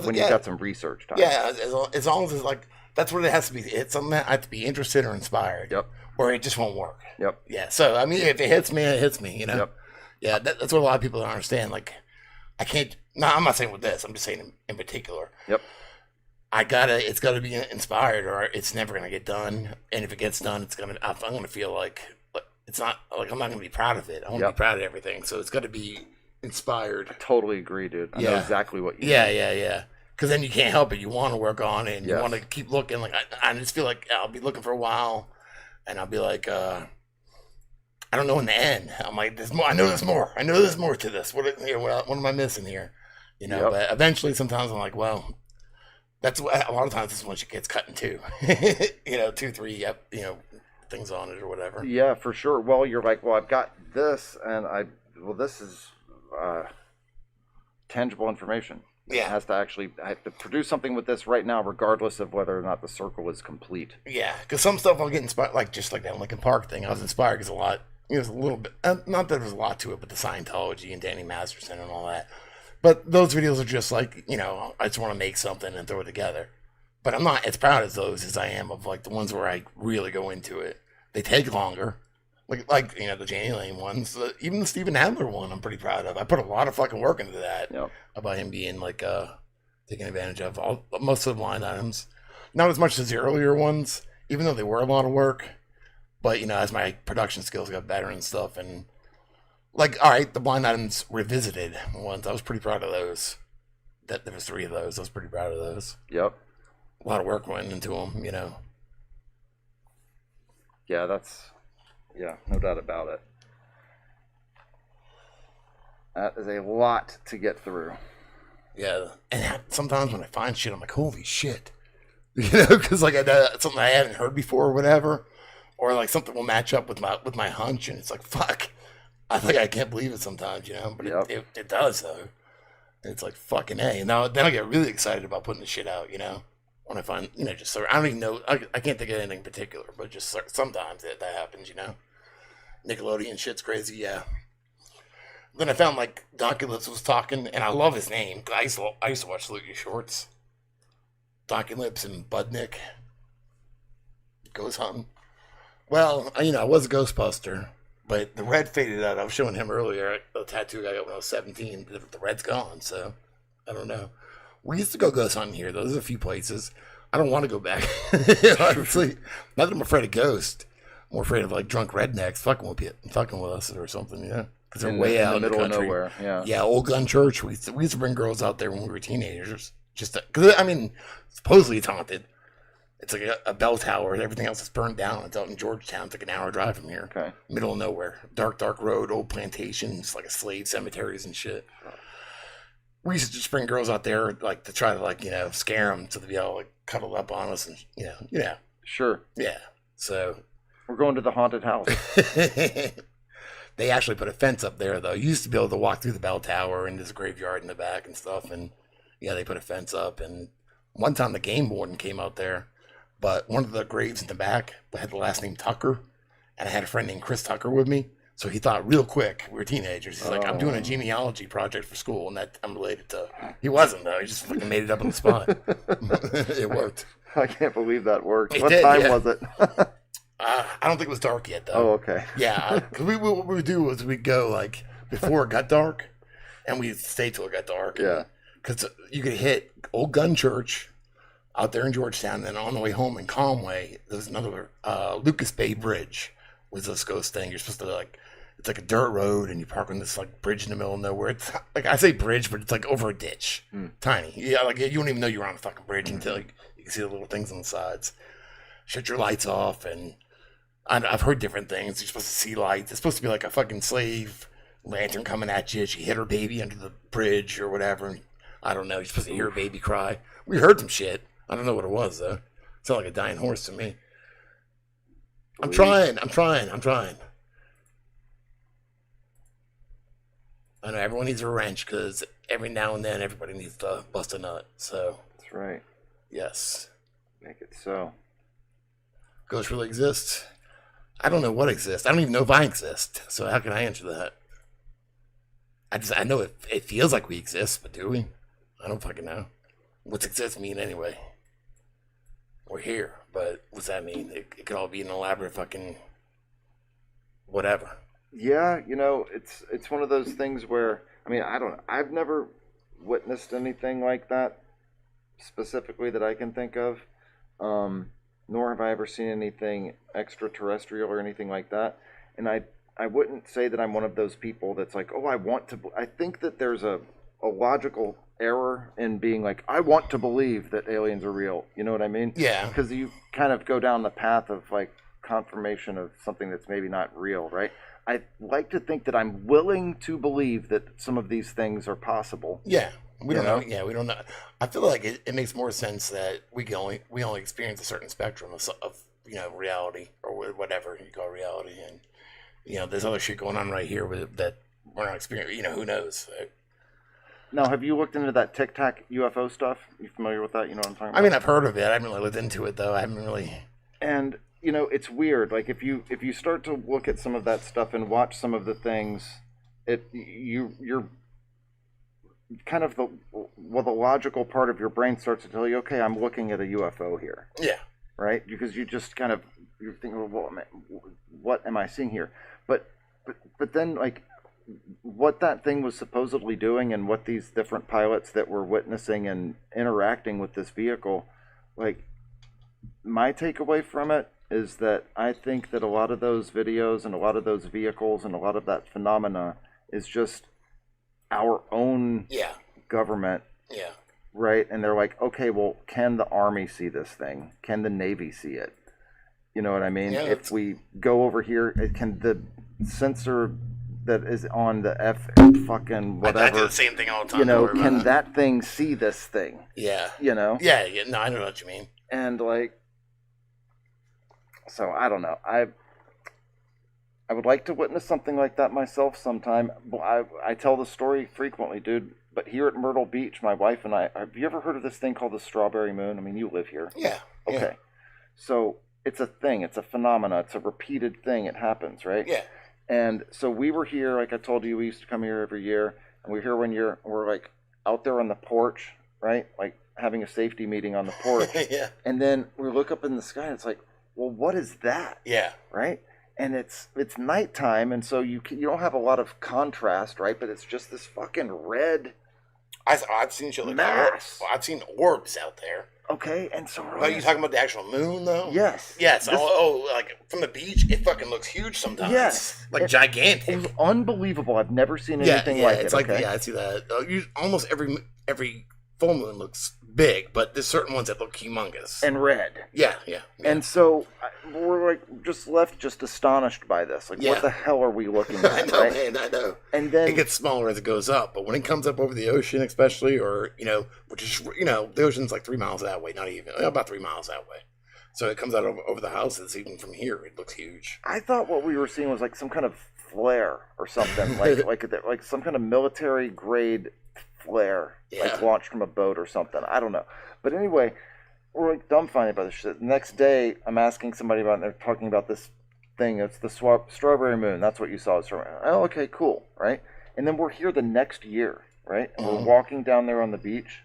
when you've got some research time.
Yeah, as long as it's like that's what it has to be. It's something that I have to be interested or inspired.
Yep.
Or it just won't work.
Yep.
Yeah. So I mean, if it hits me, it hits me. You know.
Yep.
Yeah. That's what a lot of people don't understand. Like, I can't. No, I'm not saying with this. I'm just saying in particular.
Yep.
It's gotta be inspired, or it's never gonna get done. And if it gets done, I'm gonna feel like. It's not like I'm not going to be proud of it. I want to be proud of everything. So it's got to be inspired.
I totally agree, dude. I know exactly what you mean.
Yeah. Because then you can't help it. You want to work on it and you want to keep looking. Like I just feel like I'll be looking for a while and I'll be like, I don't know in the end. I'm like, there's more. I know there's more. I know there's more to this. What am I missing here? You know, but eventually sometimes I'm like, well, that's what, a lot of times this is when shit gets cut in two. 2, 3, things on it or whatever.
Yeah, for sure. Well, you're like, well, I've got this, and this is tangible information.
Yeah.
It has to I have to produce something with this right now, regardless of whether or not the circle is complete.
Yeah, because some stuff I'll get inspired, like just like that Linkin Park thing. I was inspired because it was a little bit, not that there was a lot to it, but the Scientology and Danny Masterson and all that. But those videos are just like, I just want to make something and throw it together. But I'm not as proud of those as I am of like the ones where I really go into it. They take longer, like the Janie Lane ones. Even the Steven Adler one, I'm pretty proud of. I put a lot of fucking work into that.
Yep.
About him being like taking advantage of most of the blind items, not as much as the earlier ones, even though they were a lot of work. But as my production skills got better and stuff, and like all right, the blind items revisited ones, I was pretty proud of those. That there was 3 of those. I was pretty proud of those.
Yep.
A lot of work went into them,
Yeah, no doubt about it. That is a lot to get through.
Yeah, and sometimes when I find shit, I'm like, holy shit. Because like something I haven't heard before or whatever. Or like something will match up with my hunch, and it's like, fuck. I can't believe it sometimes, But it does, though. It's like, fucking A. And then I get really excited about putting the shit out, When I find, just I don't even know, I can't think of anything in particular, but just sometimes that happens, Nickelodeon shit's crazy, yeah. Then I found like Donkey Lips was talking, and I love his name. I used to watch Lukey Shorts. Donkey Lips and Budnick goes hunting. Well, I was a Ghostbuster, but the red faded out. I was showing him earlier a tattoo I got when I was 17. The red's gone, so I don't know. We used to go ghost hunting here, though. There's a few places. I don't want to go back. Honestly, not that I'm afraid of ghosts. I'm more afraid of like drunk rednecks fucking with us or something, because they're way out in the middle of nowhere. Yeah, Old Gun Church. We used to bring girls out there when we were teenagers. Just because supposedly it's haunted. It's like a bell tower, and everything else is burned down. It's out in Georgetown. It's like an hour drive from here.
Okay,
middle of nowhere, dark road, old plantations, like a slave cemeteries and shit. We used to just bring girls out there, like, to try to, scare them to be able to cuddle up on us and,
Sure.
Yeah. So.
We're going to the haunted house.
They actually put a fence up there, though. You used to be able to walk through the bell tower and there's a graveyard in the back and stuff. And yeah, they put a fence up. And one time the game warden came out there, but one of the graves in the back had the last name Tucker. And I had a friend named Chris Tucker with me. So he thought real quick, we were teenagers. He's like, I'm doing a genealogy project for school, and that I'm related to. He wasn't, though. He just fucking made it up on the spot. It worked.
I can't believe that worked.
It
What
did,
time
yeah.
was it?
I don't think it was dark yet, though.
Oh, okay.
Yeah, because what we would do was we'd go, like, before it got dark, and we'd stay till it got dark.
Yeah.
Because you could hit Old Gun Church out there in Georgetown, and then on the way home in Conway, there's another Lucas Bay Bridge was this ghost thing. You're supposed to, like, it's like a dirt road, and you park on this like bridge in the middle of nowhere. It's like, I say bridge, but it's like over a ditch, tiny. Yeah, like you don't even know you're on a fucking bridge until you can see the little things on the sides. Shut your lights off, and I've heard different things. You're supposed to see lights. It's supposed to be like a fucking slave lantern coming at you. She hit her baby under the bridge or whatever. And I don't know. You're supposed to hear a baby cry. We heard some shit. I don't know what it was though. It sounded like a dying horse to me. I'm trying. I know everyone needs a wrench because every now and then everybody needs to bust a nut. So
That's right.
yes,
Make it so.
ghosts really exist. I don't know what exists. I don't even know if I exist. So how can I answer that? I know it feels like we exist, but do we? I don't fucking know. What's exist mean anyway? We're here, but what's that mean? It could all be an elaborate fucking whatever.
Yeah, it's one of those things where, I mean, I've never witnessed anything like that specifically that I can think of, nor have I ever seen anything extraterrestrial or anything like that. And I wouldn't say that I'm one of those people that's like, oh, I think that there's a logical error in being like, I want to believe that aliens are real. You know what I mean?
Yeah.
Because you kind of go down the path of like confirmation of something that's maybe not real, right? I like to think that I'm willing to believe that some of these things are possible.
Yeah, we don't know. Yeah, we don't know. I feel like it makes more sense that we only experience a certain spectrum of reality or whatever you call reality, and there's other shit going on right here that we're not experiencing. Who knows? Right?
Now, have you looked into that Tic Tac UFO stuff? You familiar with that? You know what I'm talking about?
I mean, I've heard of it. I haven't really looked into it though. I haven't really.
And it's weird. Like if you start to look at some of that stuff and watch some of the things, you're kind of the logical part of your brain starts to tell you, okay, I'm looking at a UFO here.
Yeah.
Right? Because you're thinking, well, what am I seeing here? But then like what that thing was supposedly doing and what these different pilots that were witnessing and interacting with this vehicle, like my takeaway from it is that I think that a lot of those videos and a lot of those vehicles and a lot of that phenomena is just our own government.
Yeah.
Right? And they're like, okay, well, can the Army see this thing? Can the Navy see it? You know what I mean?
Yeah,
if we go over here, can the sensor that is on the F fucking whatever.
I do the same thing all the time.
Can that thing see this thing?
Yeah.
Yeah,
no, I know what you mean.
And like, so I don't know. I would like to witness something like that myself sometime. I tell the story frequently, dude. But here at Myrtle Beach, my wife and I, have you ever heard of this thing called the Strawberry Moon? I mean, you live here.
Yeah.
Okay.
Yeah.
So it's a thing. It's a phenomena. It's a repeated thing. It happens, right?
Yeah.
And so we were here, like I told you, we used to come here every year. And we were here one year. We're like out there on the porch, right? Like having a safety meeting on the porch.
Yeah.
And then we look up in the sky and it's like, well, what is that?
Yeah.
Right? And it's nighttime, and so you don't have a lot of contrast, right? But it's just this fucking red.
I've seen shit like
mass.
that. I've seen orbs out there.
Okay, and so.
Are you talking about the actual moon, though?
Yes.
Yes. Like from the beach, it fucking looks huge sometimes.
Yes.
Like gigantic.
It was unbelievable. I've never seen anything like it.
It's like I see that. Almost every full moon looks big, but there's certain ones that look humongous
and red.
Yeah.
And so we're like just astonished by this. Like, what the hell are we looking at?
I know,
right?
man. I know.
And then
it gets smaller as it goes up, but when it comes up over the ocean, especially, or which is the ocean's like 3 miles that way, not even about 3 miles that way. So it comes out over the houses. Even from here, it looks huge.
I thought what we were seeing was like some kind of flare or something, like some kind of military grade flare, like launched from a boat or something. I don't know. But anyway, we're like dumbfounded by this shit. The next day, I'm asking somebody about it, and they're talking about this thing. It's the strawberry moon. That's what you saw. Oh, okay, cool, right? And then we're here the next year, right? And we're walking down there on the beach,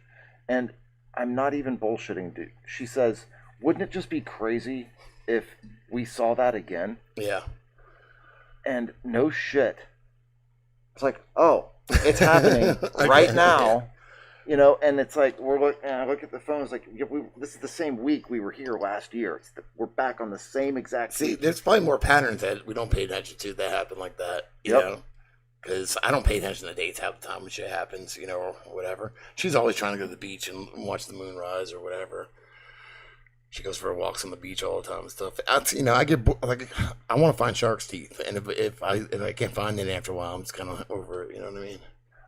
and I'm not even bullshitting, dude. She says, wouldn't it just be crazy if we saw that again?
Yeah.
And no shit. It's like, oh, it's happening right now. You know, and it's like, look at the phone. It's like, this is the same week we were here last year. We're back on the same exact
See,
beach.
there's probably more patterns that we don't pay attention to that happen like that, you know? Because I don't pay attention to dates half the time when shit happens, you know, or whatever. She's always trying to go to the beach and watch the moon rise or whatever. She goes for walks on the beach all the time and stuff. I get like, I want to find shark's teeth, and if I can't find it after a while, I'm just kind of over it. You know what I mean?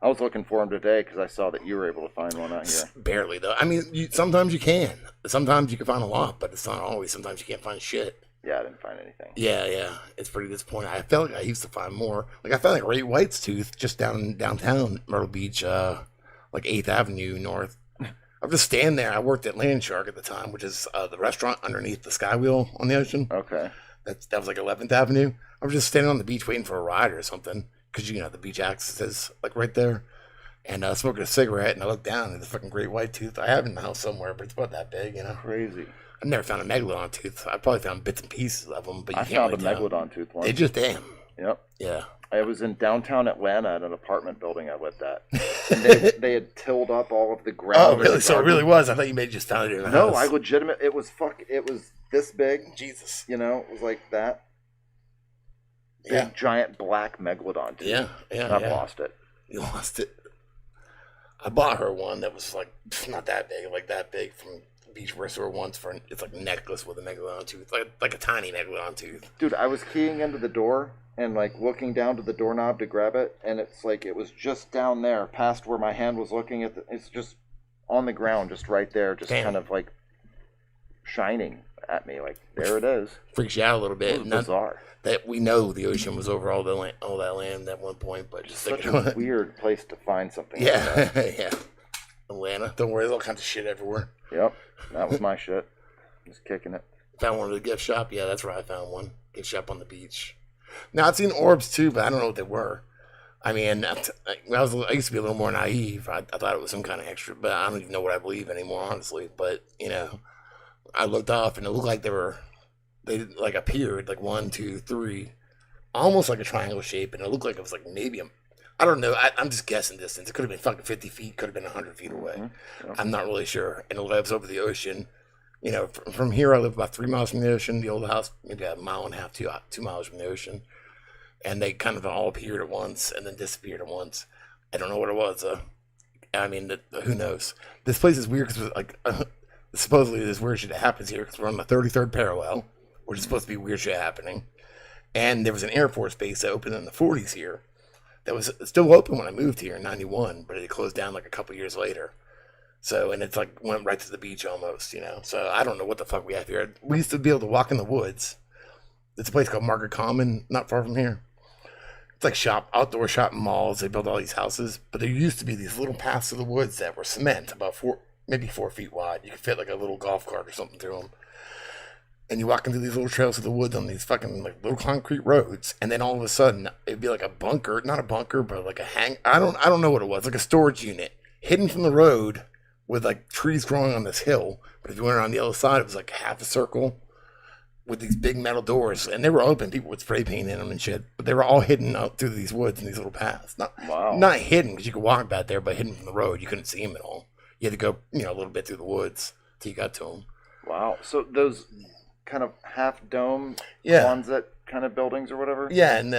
I was looking for them today because I saw that you were able to find one out here.
Barely though. I mean, sometimes you can. Sometimes you can find a lot, but it's not always. Sometimes you can't find shit.
Yeah, I didn't find anything.
Yeah. It's pretty disappointing. I felt like I used to find more. Like I found like a great white's tooth just downtown Myrtle Beach, like 8th Avenue North. I'm just standing there. I worked at Land Shark at the time, which is the restaurant underneath the Skywheel on the ocean.
Okay.
That was like 11th Avenue. I was just standing on the beach waiting for a ride or something. Because, you know, the beach access is like right there. And smoking a cigarette, and I looked down at the fucking great white tooth. I have it in the house somewhere, but it's about that big, you know.
Crazy.
I've never found a megalodon tooth. I probably found bits and pieces of them, but you
I
can't
found a megalodon tooth once.
They just damn.
Yep.
Yeah.
I was in downtown Atlanta at an apartment building I lived at. And they had tilled up all of the ground.
Oh, really? So it really was? I thought you maybe just found it in the house.
No, I legitimate. It was this big.
Jesus.
You know, it was like that. Big, giant black megalodon tooth.
Yeah.
I've lost it.
You lost it. I bought her one that was like not that big, like that big from Beach Resort once it's like a necklace with a megalodon tooth, like a tiny megalodon tooth.
Dude, I was keying into the door and like looking down to the doorknob to grab it, and it's like it was just down there, past where my hand was looking at. It's just on the ground, just right there, just kind of like shining at me, like there it is.
Freaks you out a little bit.
It was bizarre.
That we know the ocean was over all that land at one point, but just
such a weird place to find something.
Yeah,
like that.
yeah. Atlanta, don't worry, there's all kinds of shit everywhere.
Yep, that was my shit. Just kicking it.
Found one at the gift shop. Yeah, that's where I found one. Gift shop on the beach. Now I've seen orbs too, but I don't know what they were. I mean, I used to be a little more naive. I thought it was some kind of extra, but I don't even know what I believe anymore, honestly. But you know, I looked off and it looked like they like appeared like 1, 2, 3, almost like a triangle shape, and it looked like it was like maybe I don't know. I'm just guessing distance. It could have been fucking 50 feet. Could have been 100 feet away. Mm-hmm. Yeah. I'm not really sure. And it lives over the ocean. You know, from here I live about 3 miles from the ocean. The old house maybe a mile and a half, 2 miles from the ocean. And they kind of all appeared at once and then disappeared at once. I don't know what it was. I mean, who knows? This place is weird because like supposedly this weird shit happens here because we're on the 33rd parallel, which is supposed to be weird shit happening. And there was an Air Force base that opened in the 40s here. That was still open when I moved here in 91, but it closed down like a couple years later. So, and it's like went right to the beach almost, you know. So I don't know what the fuck we have here. We used to be able to walk in the woods. It's a place called Market Common, not far from here. It's like outdoor shopping malls. They built all these houses, but there used to be these little paths through the woods that were cement, about 4 feet wide. You could fit like a little golf cart or something through them. And you walk into these little trails through the woods on these fucking like little concrete roads, and then all of a sudden it'd be like a bunker, not a bunker, but like a I don't know what it was, like a storage unit hidden from the road with like trees growing on this hill. But if you went around the other side, it was like half a circle with these big metal doors, and they were open. People would spray paint in them and shit, but they were all hidden out through these woods and these little paths. Not hidden because you could walk back there, but hidden from the road. You couldn't see them at all. You had to go, you know, a little bit through the woods till you got to them. Wow.
So those kind of half dome Quonset kind of buildings or whatever?
Yeah, and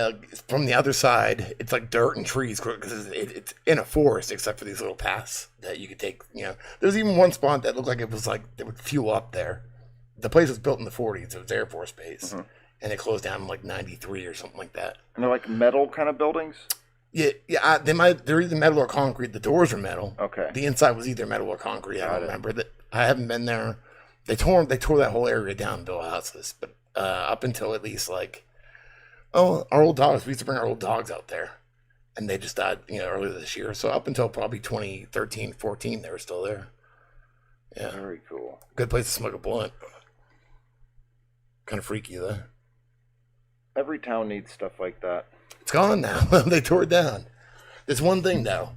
from the other side, it's like dirt and trees because it's in a forest except for these little paths that you could take, you know. There's even one spot that looked like it was like they would fuel up there. The place was built in the 40s. It was Air Force Base. Mm-hmm. And it closed down in like 93 or something like that.
And they're like metal kind of buildings?
Yeah, they're either metal or concrete. The doors are metal.
Okay.
The inside was either metal or concrete. I don't remember that. I haven't been there. They tore that whole area down and built houses, but up until at least like Oh, our old dogs. We used to bring our old dogs out there, and they just died, earlier this year. So up until probably 2013, 14, they were still there. Yeah.
Very cool.
Good place to smoke a blunt. Kind of freaky, though.
Every town needs stuff like that.
It's gone now. They tore it down. There's one thing, though,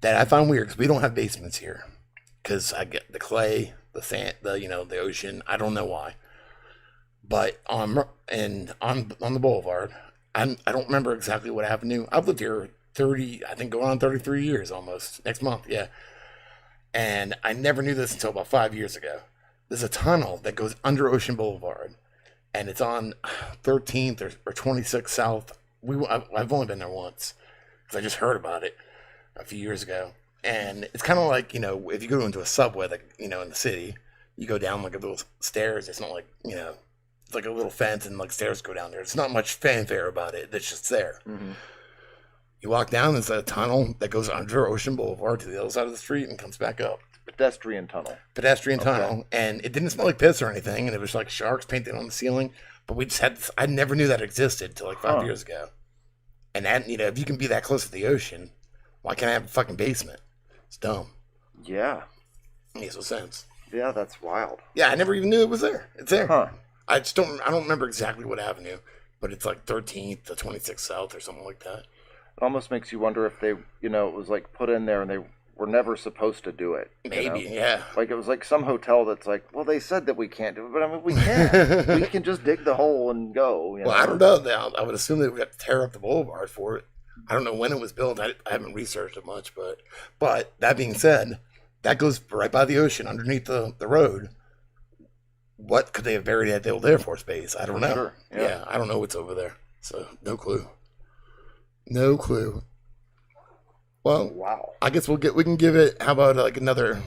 that I find weird, because we don't have basements here. Because I get the clay, the sand, the ocean. I don't know why. But on the boulevard, I don't remember exactly what avenue. I've lived here 30, I think going on 33 years almost. Next month, yeah. And I never knew this until about 5 years ago. There's a tunnel that goes under Ocean Boulevard, and it's on 13th or 26th South. I've only been there once because I just heard about it a few years ago. And it's kind of like, if you go into a subway, like, in the city, you go down like a little stairs. It's not like, it's like a little fence and like stairs go down there. It's not much fanfare about it. It's just there. Mm-hmm. You walk down, there's a tunnel that goes under Ocean Boulevard to the other side of the street and comes back up.
Pedestrian tunnel.
Tunnel. And it didn't smell like piss or anything. And it was like sharks painted on the ceiling. But we just had this, I never knew that existed until like 5 years ago. And that, if you can be that close to the ocean, why can't I have a fucking basement? It's dumb.
Yeah.
Makes no sense.
Yeah, that's wild.
Yeah, I never even knew it was there. It's there.
Huh.
I don't remember exactly what avenue, but it's like 13th to 26th South or something like that.
It almost makes you wonder if they, it was like put in there and they were never supposed to do it.
Maybe, yeah.
Like it was like some hotel that's like, well, they said that we can't do it, but I mean, we can. We can just dig the hole and go.
Well, I don't know. I would assume they would have to tear up the boulevard for it. I don't know when it was built. I haven't researched it much, but that being said, that goes right by the ocean underneath the road. What could they have buried at the old Air Force Base? I don't know.
Sure.
Yeah, I don't know what's over there. So, no clue. No clue. Well,
wow.
I guess we can give it, how about like another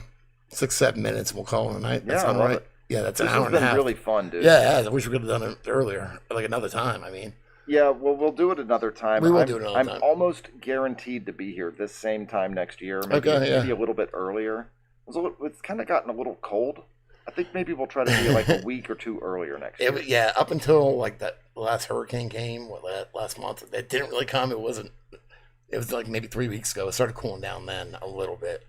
6-7 minutes and we'll call it a night? That sound right? Yeah, that's an hour and a half.
This has been really fun, dude.
Yeah, I wish we could have done it earlier, like another time, I mean.
Yeah, well, we'll do it another time.
We will do it another time.
I'm almost guaranteed to be here this same time next year. Maybe a little bit earlier. It's kind of gotten a little cold. I think maybe we'll try to be like a week or two earlier next year.
Yeah, up until like that last hurricane came, last month, it didn't really come. It was like maybe 3 weeks ago. It started cooling down then a little bit.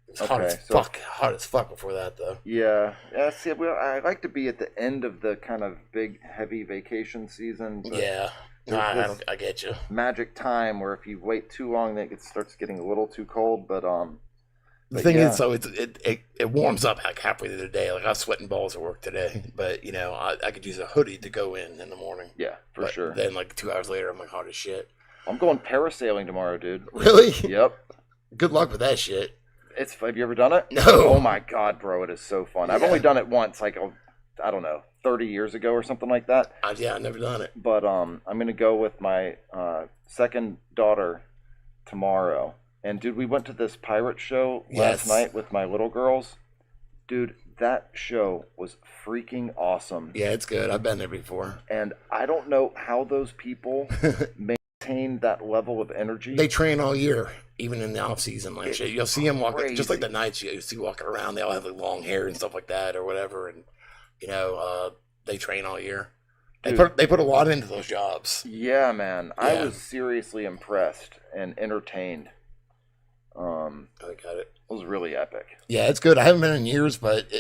It was hot as fuck before that, though.
Yeah. See, I like to be at the end of the kind of big, heavy vacation season.
Yeah. I get you.
Magic time where if you wait too long, then it starts getting a little too cold. But
the thing is, so it warms up like halfway through the day. Like I was sweating balls at work today, but I could use a hoodie to go in the morning.
Yeah, for sure.
Then like 2 hours later, I'm like hot as shit.
I'm going parasailing tomorrow, dude.
Really?
Yep.
Good luck with that shit.
Have you ever done it?
No.
Oh my god, bro, it is so fun.
Yeah.
I've only done it once, like I don't know, 30 years ago or something like that.
I've never done it.
But I'm gonna go with my second daughter tomorrow. And dude, we went to this pirate show last night with my little girls. Dude, that show was freaking awesome.
Yeah, it's good. I've been there before.
And I don't know how those people maintain that level of energy.
They train all year, even in the off season. Like shit, you'll see them walking, just like the nights you see walking around. They all have like long hair and stuff like that, or whatever. And they train all year. They put a lot into those jobs.
Yeah, man. Yeah. I was seriously impressed and entertained.
I got it.
It was really epic.
Yeah, it's good. I haven't been in years, but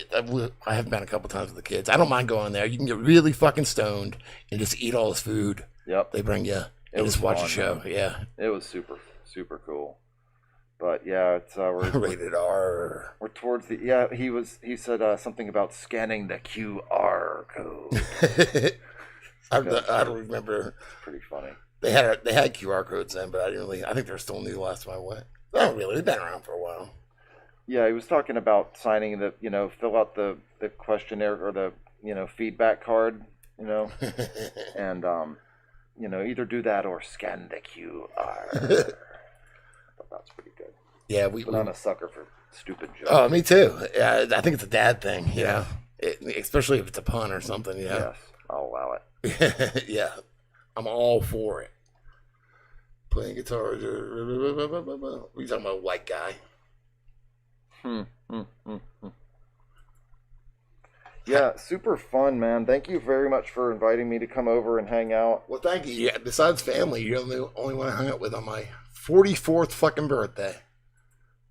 I have been a couple times with the kids. I don't mind going there. You can get really fucking stoned and just eat all this food.
Yep.
They bring you and just watch a show. Man. Yeah.
It was super, super cool. But yeah, it's we're
rated R.
We're towards the he said something about scanning the QR code.
I don't remember.
Pretty funny.
They had QR codes then, but I think they're still new last time I went. Oh, really? They've been around for a while.
Yeah, he was talking about signing the, fill out the questionnaire or the, feedback card, and, either do that or scan the QR. I thought that's pretty good.
Yeah,
I'm not a sucker for stupid jokes.
Oh, me too. Yeah, I think it's a dad thing, especially if it's a pun or something,
Yes, I'll allow it.
Yeah, I'm all for it. Playing guitar. What are you talking about, white guy?
Yeah, super fun, man. Thank you very much for inviting me to come over and hang out.
Well, thank you. Yeah, besides family, you're the only one I hung out with on my 44th fucking birthday.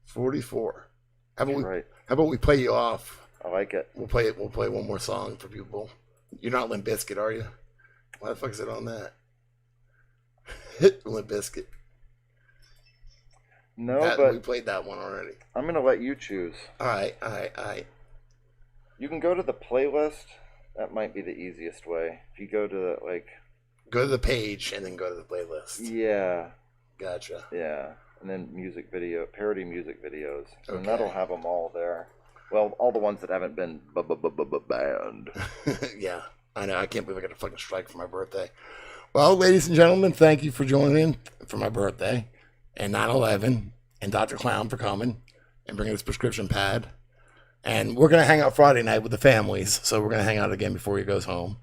44. How about we play you off?
I like it.
We'll play one more song for people. You're not Limp Bizkit, are you? Why the fuck is it on that? Limp Bizkit.
No,
but we played that one already.
I'm gonna let you choose.
All right.
You can go to the playlist. That might be the easiest way. If you go to
go to the page and then go to the playlist.
Yeah.
Gotcha.
Yeah, and then parody music videos, and that'll have them all there. Well, all the ones that haven't been banned.
Yeah, I know. I can't believe I got a fucking strike for my birthday. Well, ladies and gentlemen, thank you for joining in for my birthday, and 9/11, and Dr. Clown for coming and bringing his prescription pad. And we're gonna hang out Friday night with the families, so we're gonna hang out again before he goes home.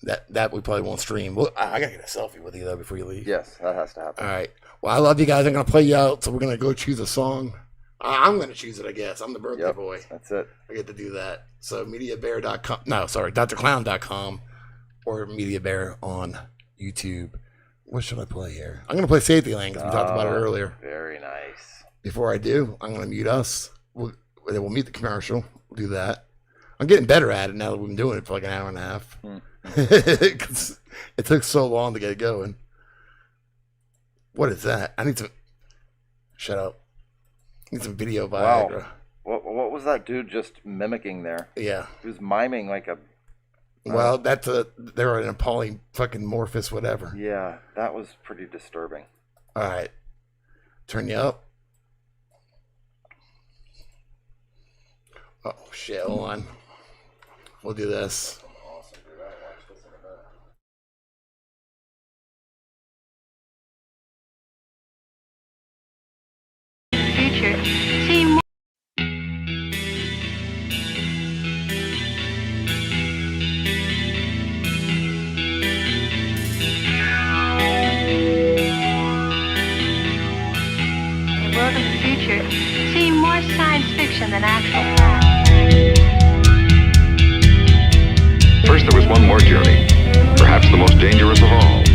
That we probably won't stream. Well, I gotta get a selfie with you though before you leave.
Yes, that has to happen.
All right. Well, I love you guys. I'm gonna play you out, so we're gonna go choose a song. I'm gonna choose it, I guess. I'm the birthday boy.
That's it.
I get to do that. So Mediabear.com. No, sorry, drclown.com or Mediabear on YouTube. What should I play here? I'm gonna play Safety Lane because we talked about it earlier.
Very nice.
Before I do, I'm gonna mute us. We'll mute the commercial. We'll do that. I'm getting better at it now that we've been doing it for like an hour and a half. Because it took so long to get it going. What is that? I need to shut up. I need some video Viagra.
Wow. What was that dude just mimicking there?
Yeah.
He was miming like a...
Well, they're an appalling fucking Morphous whatever.
Yeah, that was pretty disturbing.
All right. Turn you up. Oh, shit. Hold on. We'll do this.
Awesome, dude. I watched this in a minute.
Future. See more. The world of the future. See more science fiction than actual fact.
First, there was one more journey, perhaps the most dangerous of all.